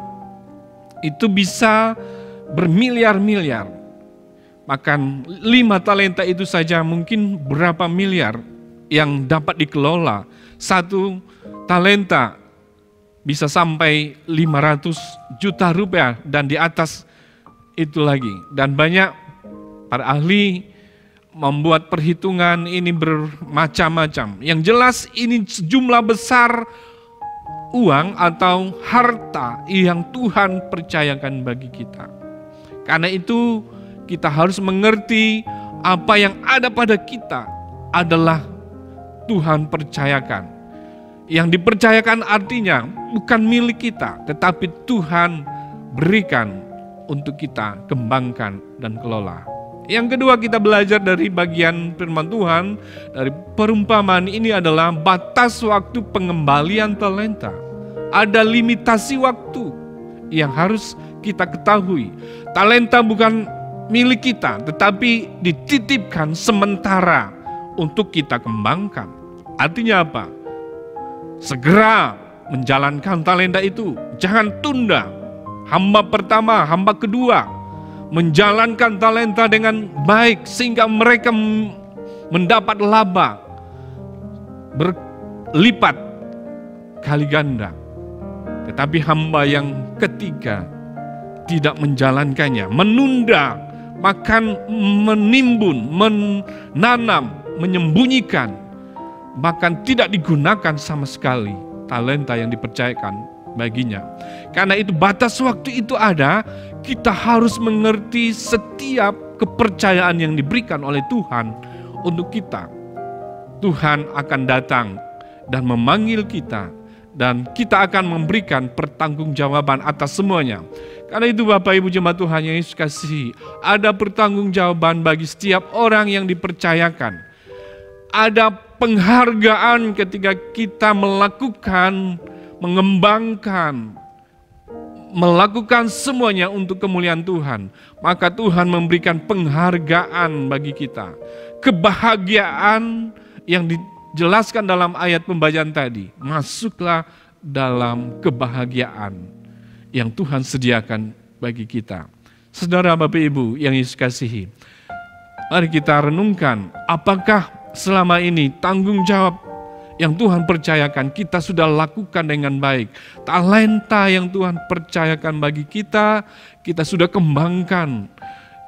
Speaker 4: Itu bisa bermiliar-miliar. Bahkan 5 talenta itu saja mungkin berapa miliar yang dapat dikelola. 1 talenta bisa sampai 500 juta rupiah dan di atas itu lagi. Dan banyak para ahli membuat perhitungan ini bermacam-macam. Yang jelas ini jumlah besar uang atau harta yang Tuhan percayakan bagi kita. Karena itu kita harus mengerti apa yang ada pada kita adalah Tuhan percayakan. Yang dipercayakan artinya bukan milik kita, tetapi Tuhan berikan untuk kita kembangkan dan kelola. Yang kedua kita belajar dari bagian firman Tuhan, dari perumpamaan ini adalah batas waktu pengembalian talenta. Ada limitasi waktu yang harus kita ketahui. Talenta bukan milik kita, tetapi dititipkan sementara untuk kita kembangkan. Artinya apa? Segera menjalankan talenta itu, jangan tunda. Hamba pertama, hamba kedua, menjalankan talenta dengan baik sehingga mereka mendapat laba berlipat kali ganda. Tetapi hamba yang ketiga tidak menjalankannya, menunda, bahkan menimbun, menanam, menyembunyikan bahkan tidak digunakan sama sekali talenta yang dipercayakan baginya. Karena itu batas waktu itu ada, kita harus mengerti setiap kepercayaan yang diberikan oleh Tuhan untuk kita. Tuhan akan datang dan memanggil kita, dan kita akan memberikan pertanggungjawaban atas semuanya. Karena itu Bapak Ibu jemaat Tuhan yang Yesus kasihi, ada pertanggungjawaban bagi setiap orang yang dipercayakan. Ada penghargaan ketika kita melakukan, mengembangkan, melakukan semuanya untuk kemuliaan Tuhan. Maka Tuhan memberikan penghargaan bagi kita. Kebahagiaan yang dijelaskan dalam ayat pembacaan tadi. Masuklah dalam kebahagiaan yang Tuhan sediakan bagi kita. Saudara Bapak Ibu yang Yesus kasihi, mari kita renungkan apakah selama ini tanggung jawab yang Tuhan percayakan kita sudah lakukan dengan baik. Talenta yang Tuhan percayakan bagi kita, kita sudah kembangkan.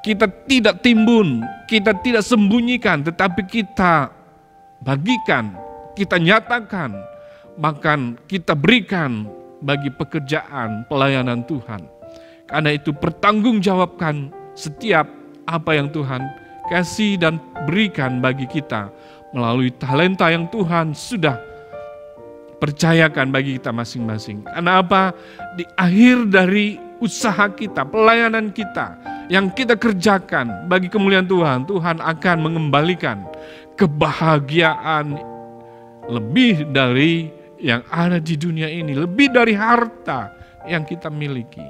Speaker 4: Kita tidak timbun, kita tidak sembunyikan, tetapi kita bagikan, kita nyatakan, bahkan kita berikan bagi pekerjaan pelayanan Tuhan. Karena itu pertanggungjawabkan setiap apa yang Tuhan kasih dan berikan bagi kita melalui talenta yang Tuhan sudah percayakan bagi kita masing-masing. Karena apa? Di akhir dari usaha kita, pelayanan kita yang kita kerjakan bagi kemuliaan Tuhan, Tuhan akan mengembalikan kebahagiaan lebih dari yang ada di dunia ini, lebih dari harta yang kita miliki.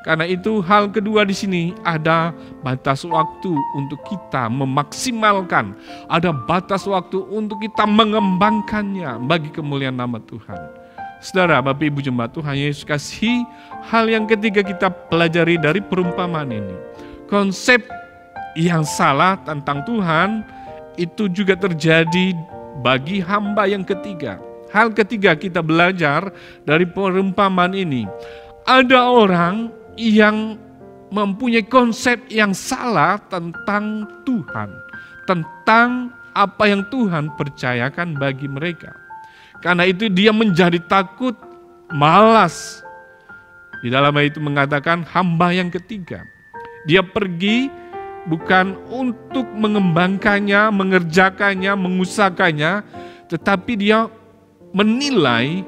Speaker 4: Karena itu hal kedua di sini ada batas waktu untuk kita memaksimalkan, ada batas waktu untuk kita mengembangkannya bagi kemuliaan nama Tuhan. Saudara, Bapak Ibu jemaat Tuhan Yesus kasihi, hal yang ketiga kita pelajari dari perumpamaan ini. Konsep yang salah tentang Tuhan itu juga terjadi bagi hamba yang ketiga. Hal ketiga kita belajar dari perumpamaan ini. Ada orang yang mempunyai konsep yang salah tentang Tuhan, tentang apa yang Tuhan percayakan bagi mereka. Karena itu dia menjadi takut, malas. Di dalam ayat itu mengatakan hamba yang ketiga. Dia pergi bukan untuk mengembangkannya, mengerjakannya, mengusahakannya, tetapi dia menilai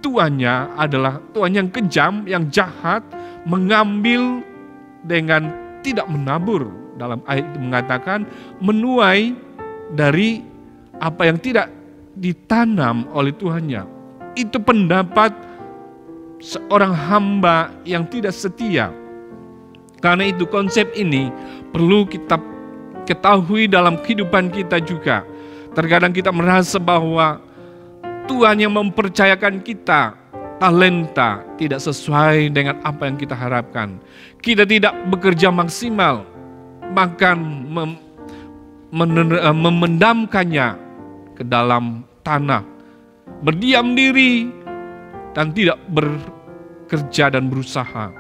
Speaker 4: tuannya adalah tuan yang kejam, yang jahat, mengambil dengan tidak menabur. Dalam ayat itu mengatakan menuai dari apa yang tidak ditanam oleh Tuhannya. Itu pendapat seorang hamba yang tidak setia. Karena itu konsep ini perlu kita ketahui dalam kehidupan kita juga. Terkadang kita merasa bahwa Tuhan yang mempercayakan kita talenta tidak sesuai dengan apa yang kita harapkan. Kita tidak bekerja maksimal, bahkan memendamkannya ke dalam tanah. Berdiam diri dan tidak bekerja dan berusaha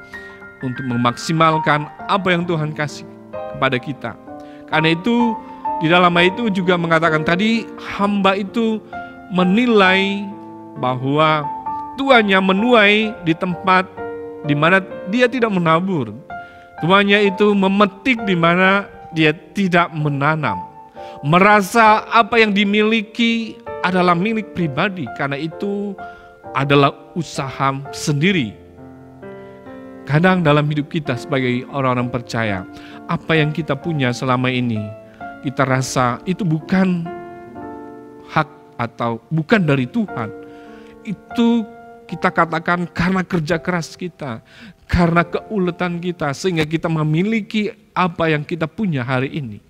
Speaker 4: untuk memaksimalkan apa yang Tuhan kasih kepada kita. Karena itu di dalam ayat itu juga mengatakan tadi hamba itu menilai bahwa tuannya menuai di tempat di mana dia tidak menabur. Tuannya itu memetik di mana dia tidak menanam. Merasa apa yang dimiliki adalah milik pribadi, karena itu adalah usaha sendiri. Kadang dalam hidup kita sebagai orang-orang percaya, apa yang kita punya selama ini, kita rasa itu bukan hak atau bukan dari Tuhan. Itu kita katakan karena kerja keras kita, karena keuletan kita, sehingga kita memiliki apa yang kita punya hari ini.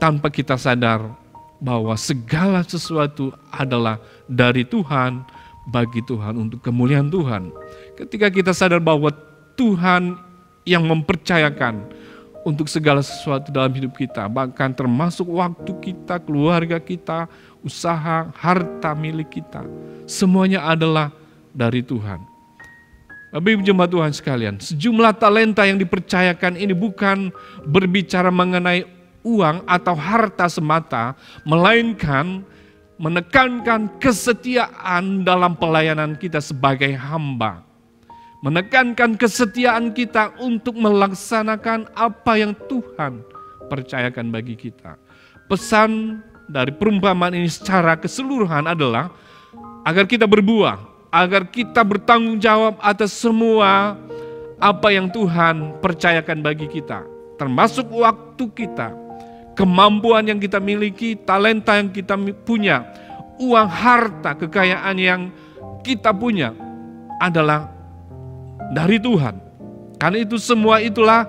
Speaker 4: Tanpa kita sadar bahwa segala sesuatu adalah dari Tuhan, bagi Tuhan, untuk kemuliaan Tuhan. Ketika kita sadar bahwa Tuhan yang mempercayakan untuk segala sesuatu dalam hidup kita, bahkan termasuk waktu kita, keluarga kita, usaha, harta milik kita, semuanya adalah dari Tuhan. Bapak Ibu jemaat Tuhan sekalian, sejumlah talenta yang dipercayakan ini bukan berbicara mengenai uang atau harta semata, melainkan menekankan kesetiaan dalam pelayanan kita sebagai hamba. Menekankan kesetiaan kita untuk melaksanakan apa yang Tuhan percayakan bagi kita. Pesan dari perumpamaan ini secara keseluruhan adalah agar kita berbuah, agar kita bertanggung jawab atas semua apa yang Tuhan percayakan bagi kita, termasuk waktu kita, kemampuan yang kita miliki, talenta yang kita punya, uang, harta, kekayaan yang kita punya adalah dari Tuhan. Karena itu semua itulah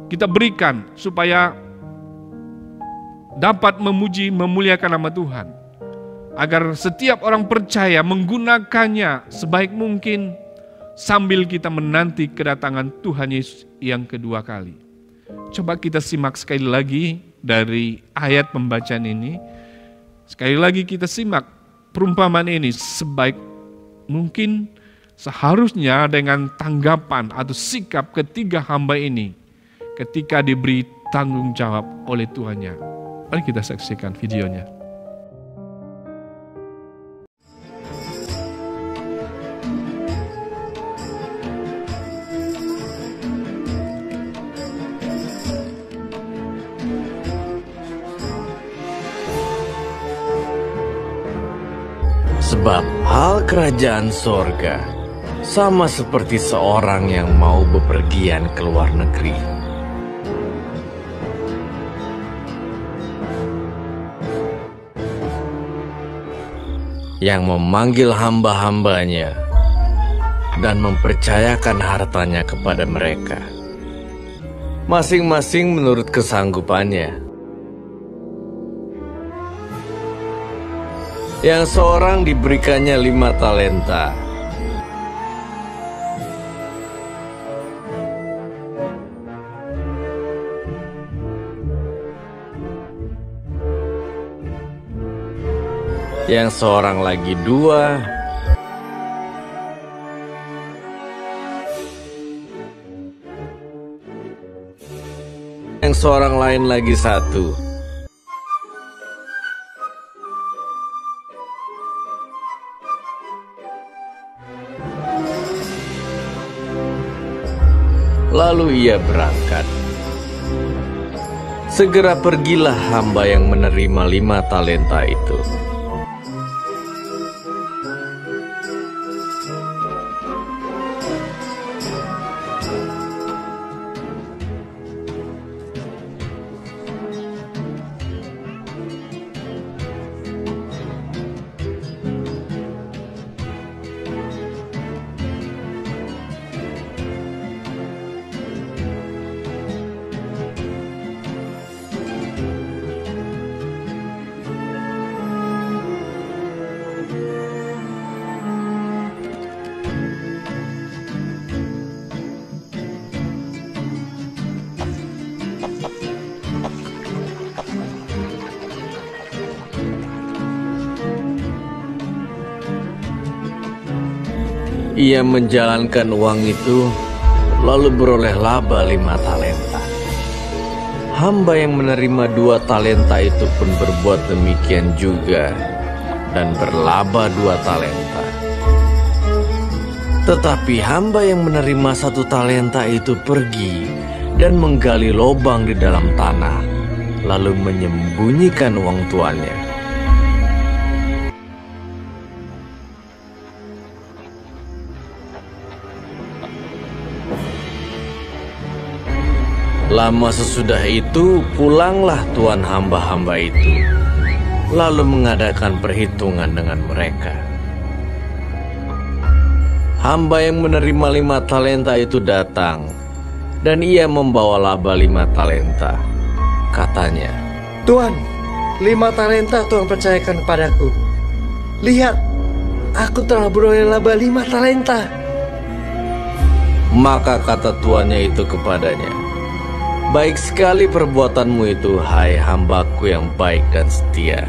Speaker 4: kita berikan supaya dapat memuji, memuliakan nama Tuhan. Agar setiap orang percaya menggunakannya sebaik mungkin sambil kita menanti kedatangan Tuhan Yesus yang kedua kali. Coba kita simak sekali lagi dari ayat pembacaan ini. Sekali lagi kita simak perumpamaan ini sebaik mungkin, seharusnya dengan tanggapan atau sikap ketiga hamba ini ketika diberi tanggung jawab oleh Tuhannya. Mari kita saksikan videonya.
Speaker 7: Sebab hal kerajaan sorga sama seperti seorang yang mau bepergian ke luar negeri. Yang memanggil hamba-hambanya dan mempercayakan hartanya kepada mereka, masing-masing menurut kesanggupannya. Yang seorang diberikannya 5 talenta, yang seorang lagi 2, yang seorang lain lagi 1. Lalu ia berangkat. Segera pergilah hamba yang menerima 5 talenta itu. Ia menjalankan uang itu, lalu beroleh laba 5 talenta. Hamba yang menerima 2 talenta itu pun berbuat demikian juga, dan berlaba 2 talenta. Tetapi hamba yang menerima 1 talenta itu pergi dan menggali lubang di dalam tanah, lalu menyembunyikan uang tuannya. Lama sesudah itu pulanglah tuan hamba-hamba itu, lalu mengadakan perhitungan dengan mereka. Hamba yang menerima 5 talenta itu datang, dan ia membawa laba 5 talenta. Katanya,
Speaker 8: "Tuan, 5 talenta Tuhan percayakan kepadaku. Lihat, aku telah beroleh laba 5 talenta."
Speaker 7: Maka kata tuannya itu kepadanya, "Baik sekali perbuatanmu itu, hai hambaku yang baik dan setia.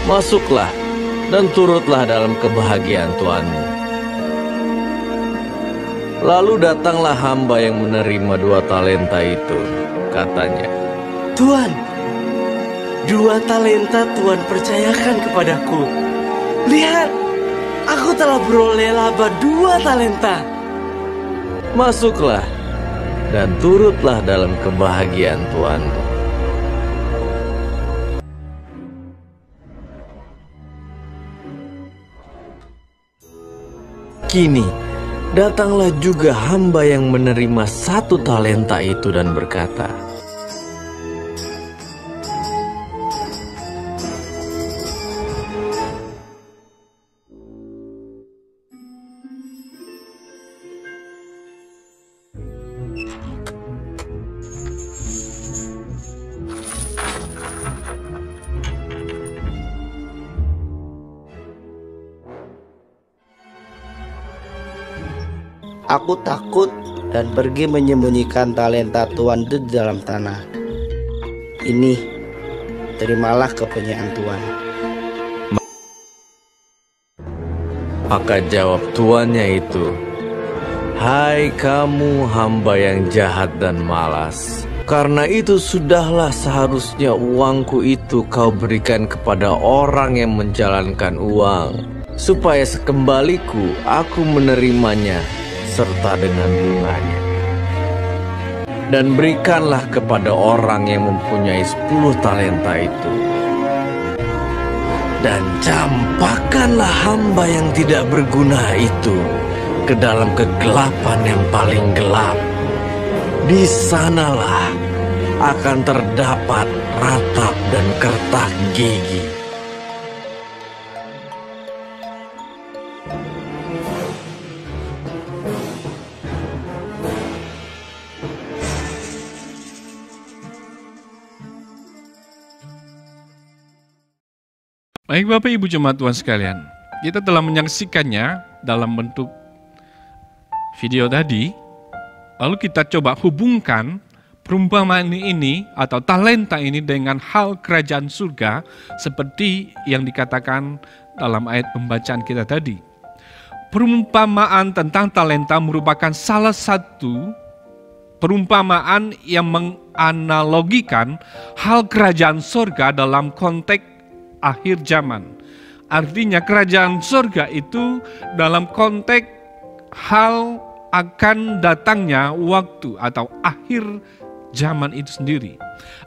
Speaker 7: Masuklah dan turutlah dalam kebahagiaan tuanmu." Lalu datanglah hamba yang menerima 2 talenta itu. Katanya,
Speaker 8: "Tuan, 2 talenta Tuhan percayakan kepadaku. Lihat, aku telah beroleh laba 2 talenta.
Speaker 7: Masuklah dan turutlah dalam kebahagiaan Tuhanmu. Kini, datanglah juga hamba yang menerima 1 talenta itu dan berkata,
Speaker 9: Aku takut dan pergi menyembunyikan talenta Tuhan di dalam tanah. Ini, terimalah kepunyaan Tuhan.
Speaker 7: Maka jawab tuannya itu, "Hai kamu hamba yang jahat dan malas, karena itu sudahlah seharusnya uangku itu kau berikan kepada orang yang menjalankan uang, supaya sekembaliku aku menerimanya serta dengan bunganya. Dan berikanlah kepada orang yang mempunyai 10 talenta itu. Dan campakkanlah hamba yang tidak berguna itu ke dalam kegelapan yang paling gelap. Di sanalah akan terdapat ratap dan kertak gigi."
Speaker 4: Baik Bapak Ibu Jemaat Tuhan sekalian, kita telah menyaksikannya dalam bentuk video tadi. Lalu kita coba hubungkan perumpamaan ini atau talenta ini dengan hal kerajaan surga seperti yang dikatakan dalam ayat pembacaan kita tadi. Perumpamaan tentang talenta merupakan salah satu perumpamaan yang menganalogikan hal kerajaan surga dalam konteks akhir zaman. Artinya kerajaan surga itu dalam konteks hal akan datangnya waktu atau akhir zaman itu sendiri.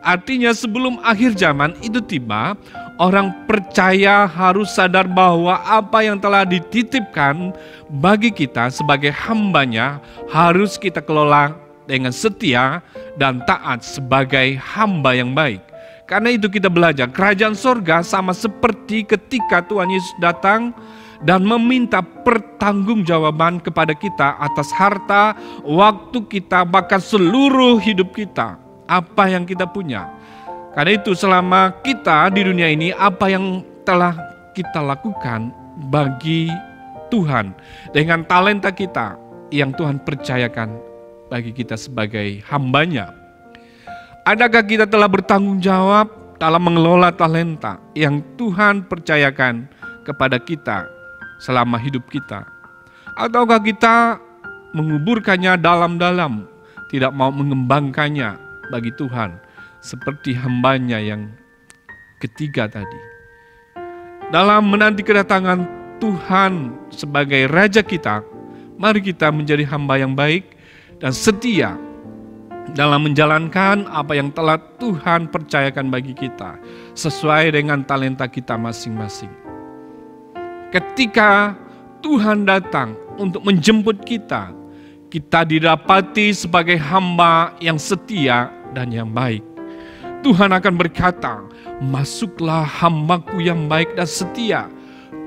Speaker 4: Artinya sebelum akhir zaman itu tiba, orang percaya harus sadar bahwa apa yang telah dititipkan bagi kita sebagai hambanya harus kita kelola dengan setia dan taat sebagai hamba yang baik. Karena itu kita belajar kerajaan sorga sama seperti ketika Tuhan Yesus datang dan meminta pertanggungjawaban kepada kita atas harta, waktu kita, bahkan seluruh hidup kita. Apa yang kita punya. Karena itu selama kita di dunia ini, apa yang telah kita lakukan bagi Tuhan dengan talenta kita yang Tuhan percayakan bagi kita sebagai hambanya. Adakah kita telah bertanggung jawab dalam mengelola talenta yang Tuhan percayakan kepada kita selama hidup kita? Ataukah kita menguburkannya dalam-dalam, tidak mau mengembangkannya bagi Tuhan seperti hambanya yang ketiga tadi? Dalam menanti kedatangan Tuhan sebagai Raja kita, mari kita menjadi hamba yang baik dan setia dalam menjalankan apa yang telah Tuhan percayakan bagi kita sesuai dengan talenta kita masing-masing. Ketika Tuhan datang untuk menjemput kita, kita didapati sebagai hamba yang setia dan yang baik. Tuhan akan berkata, "Masuklah hambaku yang baik dan setia,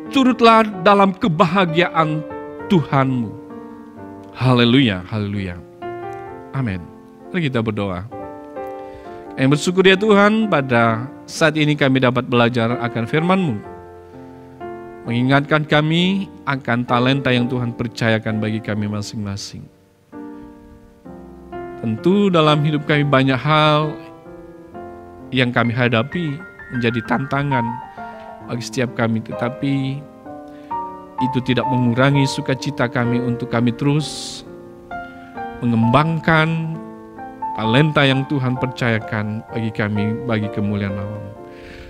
Speaker 4: turutlah dalam kebahagiaan Tuhanmu." Haleluya, haleluya. Amin. Mari kita berdoa. Kami bersyukur ya Tuhan, pada saat ini kami dapat belajar akan firman-Mu. Mengingatkan kami akan talenta yang Tuhan percayakan bagi kami masing-masing. Tentu dalam hidup kami banyak hal yang kami hadapi menjadi tantangan bagi setiap kami. Tetapi itu tidak mengurangi sukacita kami untuk kami terus mengembangkan talenta yang Tuhan percayakan bagi kami, bagi kemuliaan nama-Mu.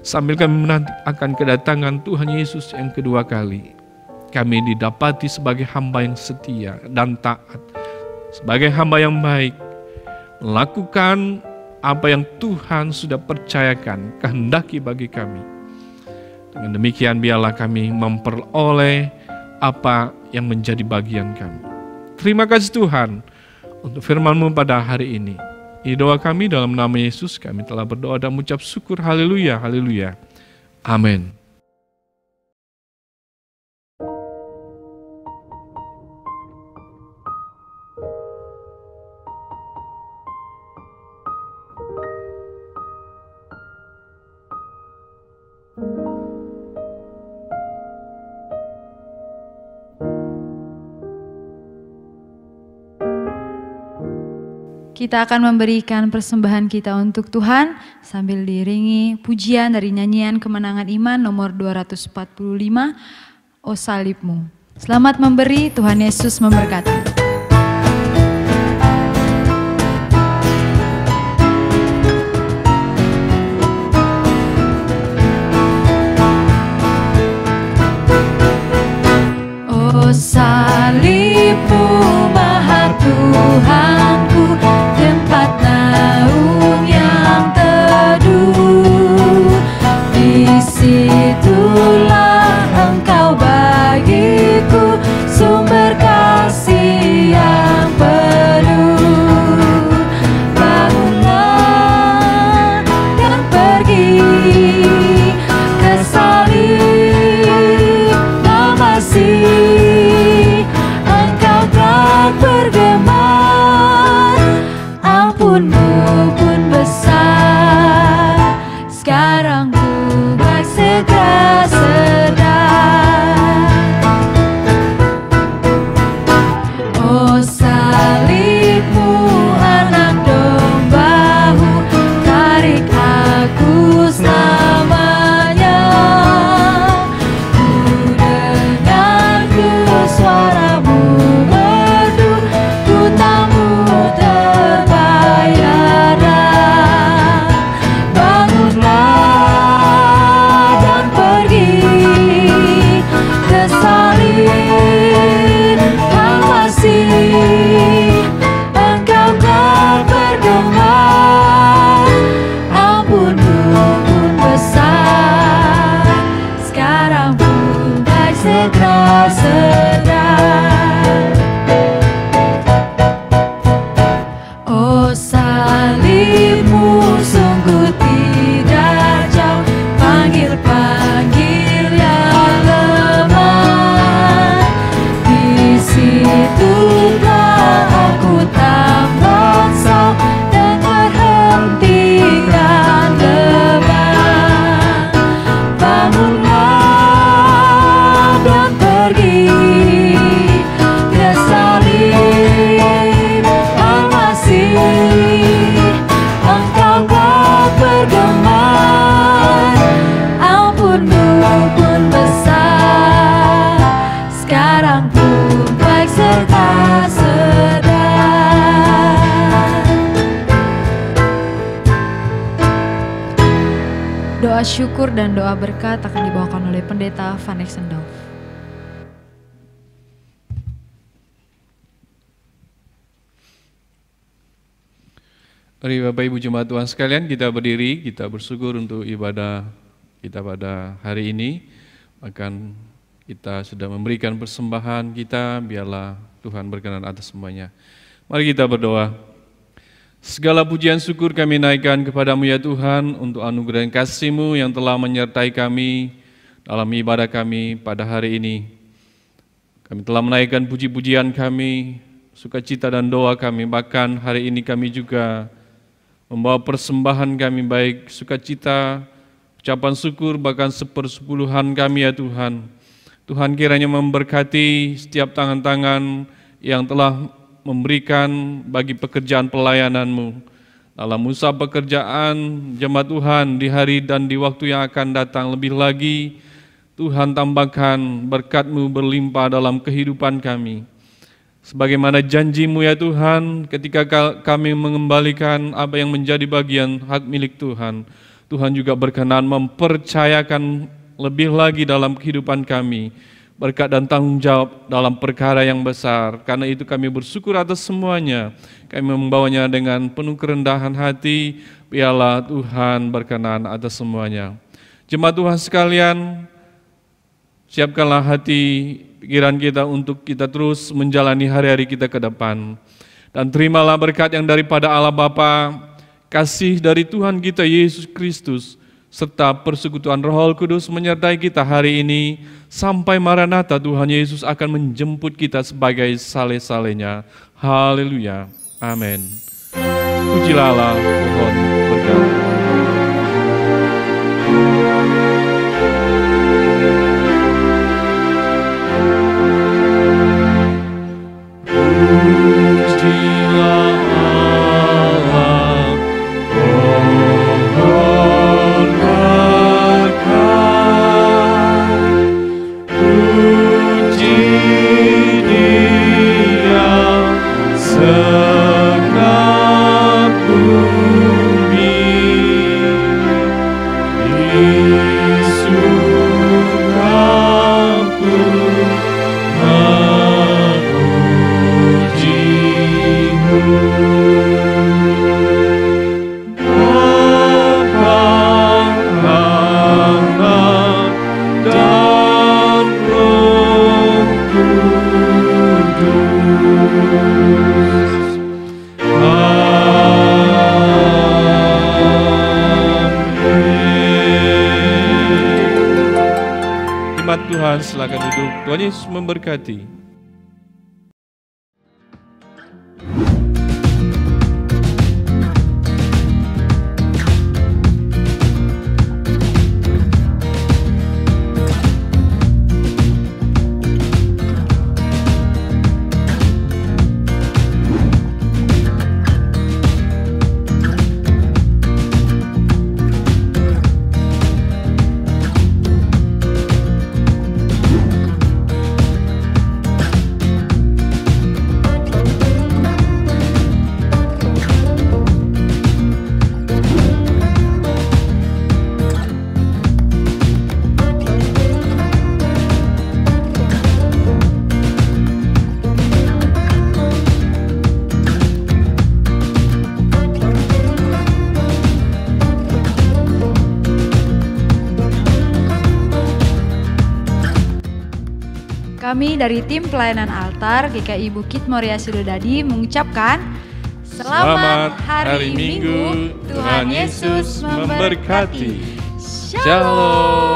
Speaker 4: sambil kami menanti akan kedatangan Tuhan Yesus yang kedua kali. Kami didapati sebagai hamba yang setia dan taat, sebagai hamba yang baik, melakukan apa yang Tuhan sudah percayakan, kehendaki bagi kami. Dengan demikian biarlah kami memperoleh apa yang menjadi bagian kami. Terima kasih Tuhan untuk firman-Mu pada hari ini. Ini doa kami dalam nama Yesus, kami telah berdoa dan mengucap syukur. Haleluya, haleluya. Amin.
Speaker 2: Kita akan memberikan persembahan kita untuk Tuhan sambil diiringi pujian dari nyanyian Kemenangan Iman nomor 245, O Salibmu. Selamat memberi, Tuhan Yesus memberkati. O salibmu Maha Tuhanku, tempat naung yang teduh, disitulah Engkau bagiku, sumber kasih yang penuh. Bangunlah dan pergi ke salib, mengasihi Engkau telah bergema, ampunmu pun besar. Sekarang ku baik segera sedar. O salibmu anak dombamu, tarik aku selamanya. Ku dengarku suaramu merdu, ku tamu terbayarkan. Bangunlah dan pergi ke salib, mengasihi Engkau telah bergema, ampunmu pun besar. Sekarang pun baik segera sedar. O salibmu sungguh tidak jauh, panggil-panggil yang lemah. Di situlah aku tak mengsau dan berhentikan demam. Bangunlah dan pergi ke salib, mengasihi Engkau telah bergema, ampunmu pun besar. Sekarang pun baik serta sedar. Doa syukur dan doa berkat akan dibawakan oleh Pendeta Van Exendorf.
Speaker 4: Mari Bapak Ibu Jemaat Tuhan sekalian, kita berdiri, kita bersyukur untuk ibadah kita pada hari ini. Bahkan kita sudah memberikan persembahan kita, biarlah Tuhan berkenan atas semuanya. Mari kita berdoa. Segala pujian syukur kami naikkan kepadamu ya Tuhan, untuk anugerah dan kasih-Mu yang telah menyertai kami dalam ibadah kami pada hari ini. Kami telah menaikkan puji-pujian kami, sukacita dan doa kami, bahkan hari ini kami juga membawa persembahan kami, baik sukacita, ucapan syukur, bahkan 1/10 kami ya Tuhan. Tuhan kiranya memberkati setiap tangan-tangan yang telah memberikan bagi pekerjaan pelayanan-Mu. Dalam usaha pekerjaan jemaat Tuhan di hari dan di waktu yang akan datang, lebih lagi Tuhan tambahkan berkat-Mu berlimpah dalam kehidupan kami. Sebagaimana janji-Mu ya Tuhan, ketika kami mengembalikan apa yang menjadi bagian hak milik Tuhan, Tuhan juga berkenan mempercayakan lebih lagi dalam kehidupan kami, berkat dan tanggung jawab dalam perkara yang besar. Karena itu kami bersyukur atas semuanya. Kami membawanya dengan penuh kerendahan hati. Biarlah Tuhan berkenan atas semuanya. Jemaat Tuhan sekalian, siapkanlah hati pikiran kita untuk kita terus menjalani hari-hari kita ke depan. Dan terimalah berkat yang daripada Allah Bapa, kasih dari Tuhan kita Yesus Kristus, serta persekutuan Roh Kudus menyertai kita hari ini sampai Maranatha Tuhan Yesus akan menjemput kita sebagai saleh-salehnya. Haleluya. Amin. Pujilah Allah, mohon berkat. Tuhan, silakan duduk. Tuhan Yesus memberkati.
Speaker 2: Kami dari tim pelayanan altar GKI Bukit Moria Sidodadi mengucapkan Selamat Hari Minggu, Tuhan Yesus memberkati. Shalom.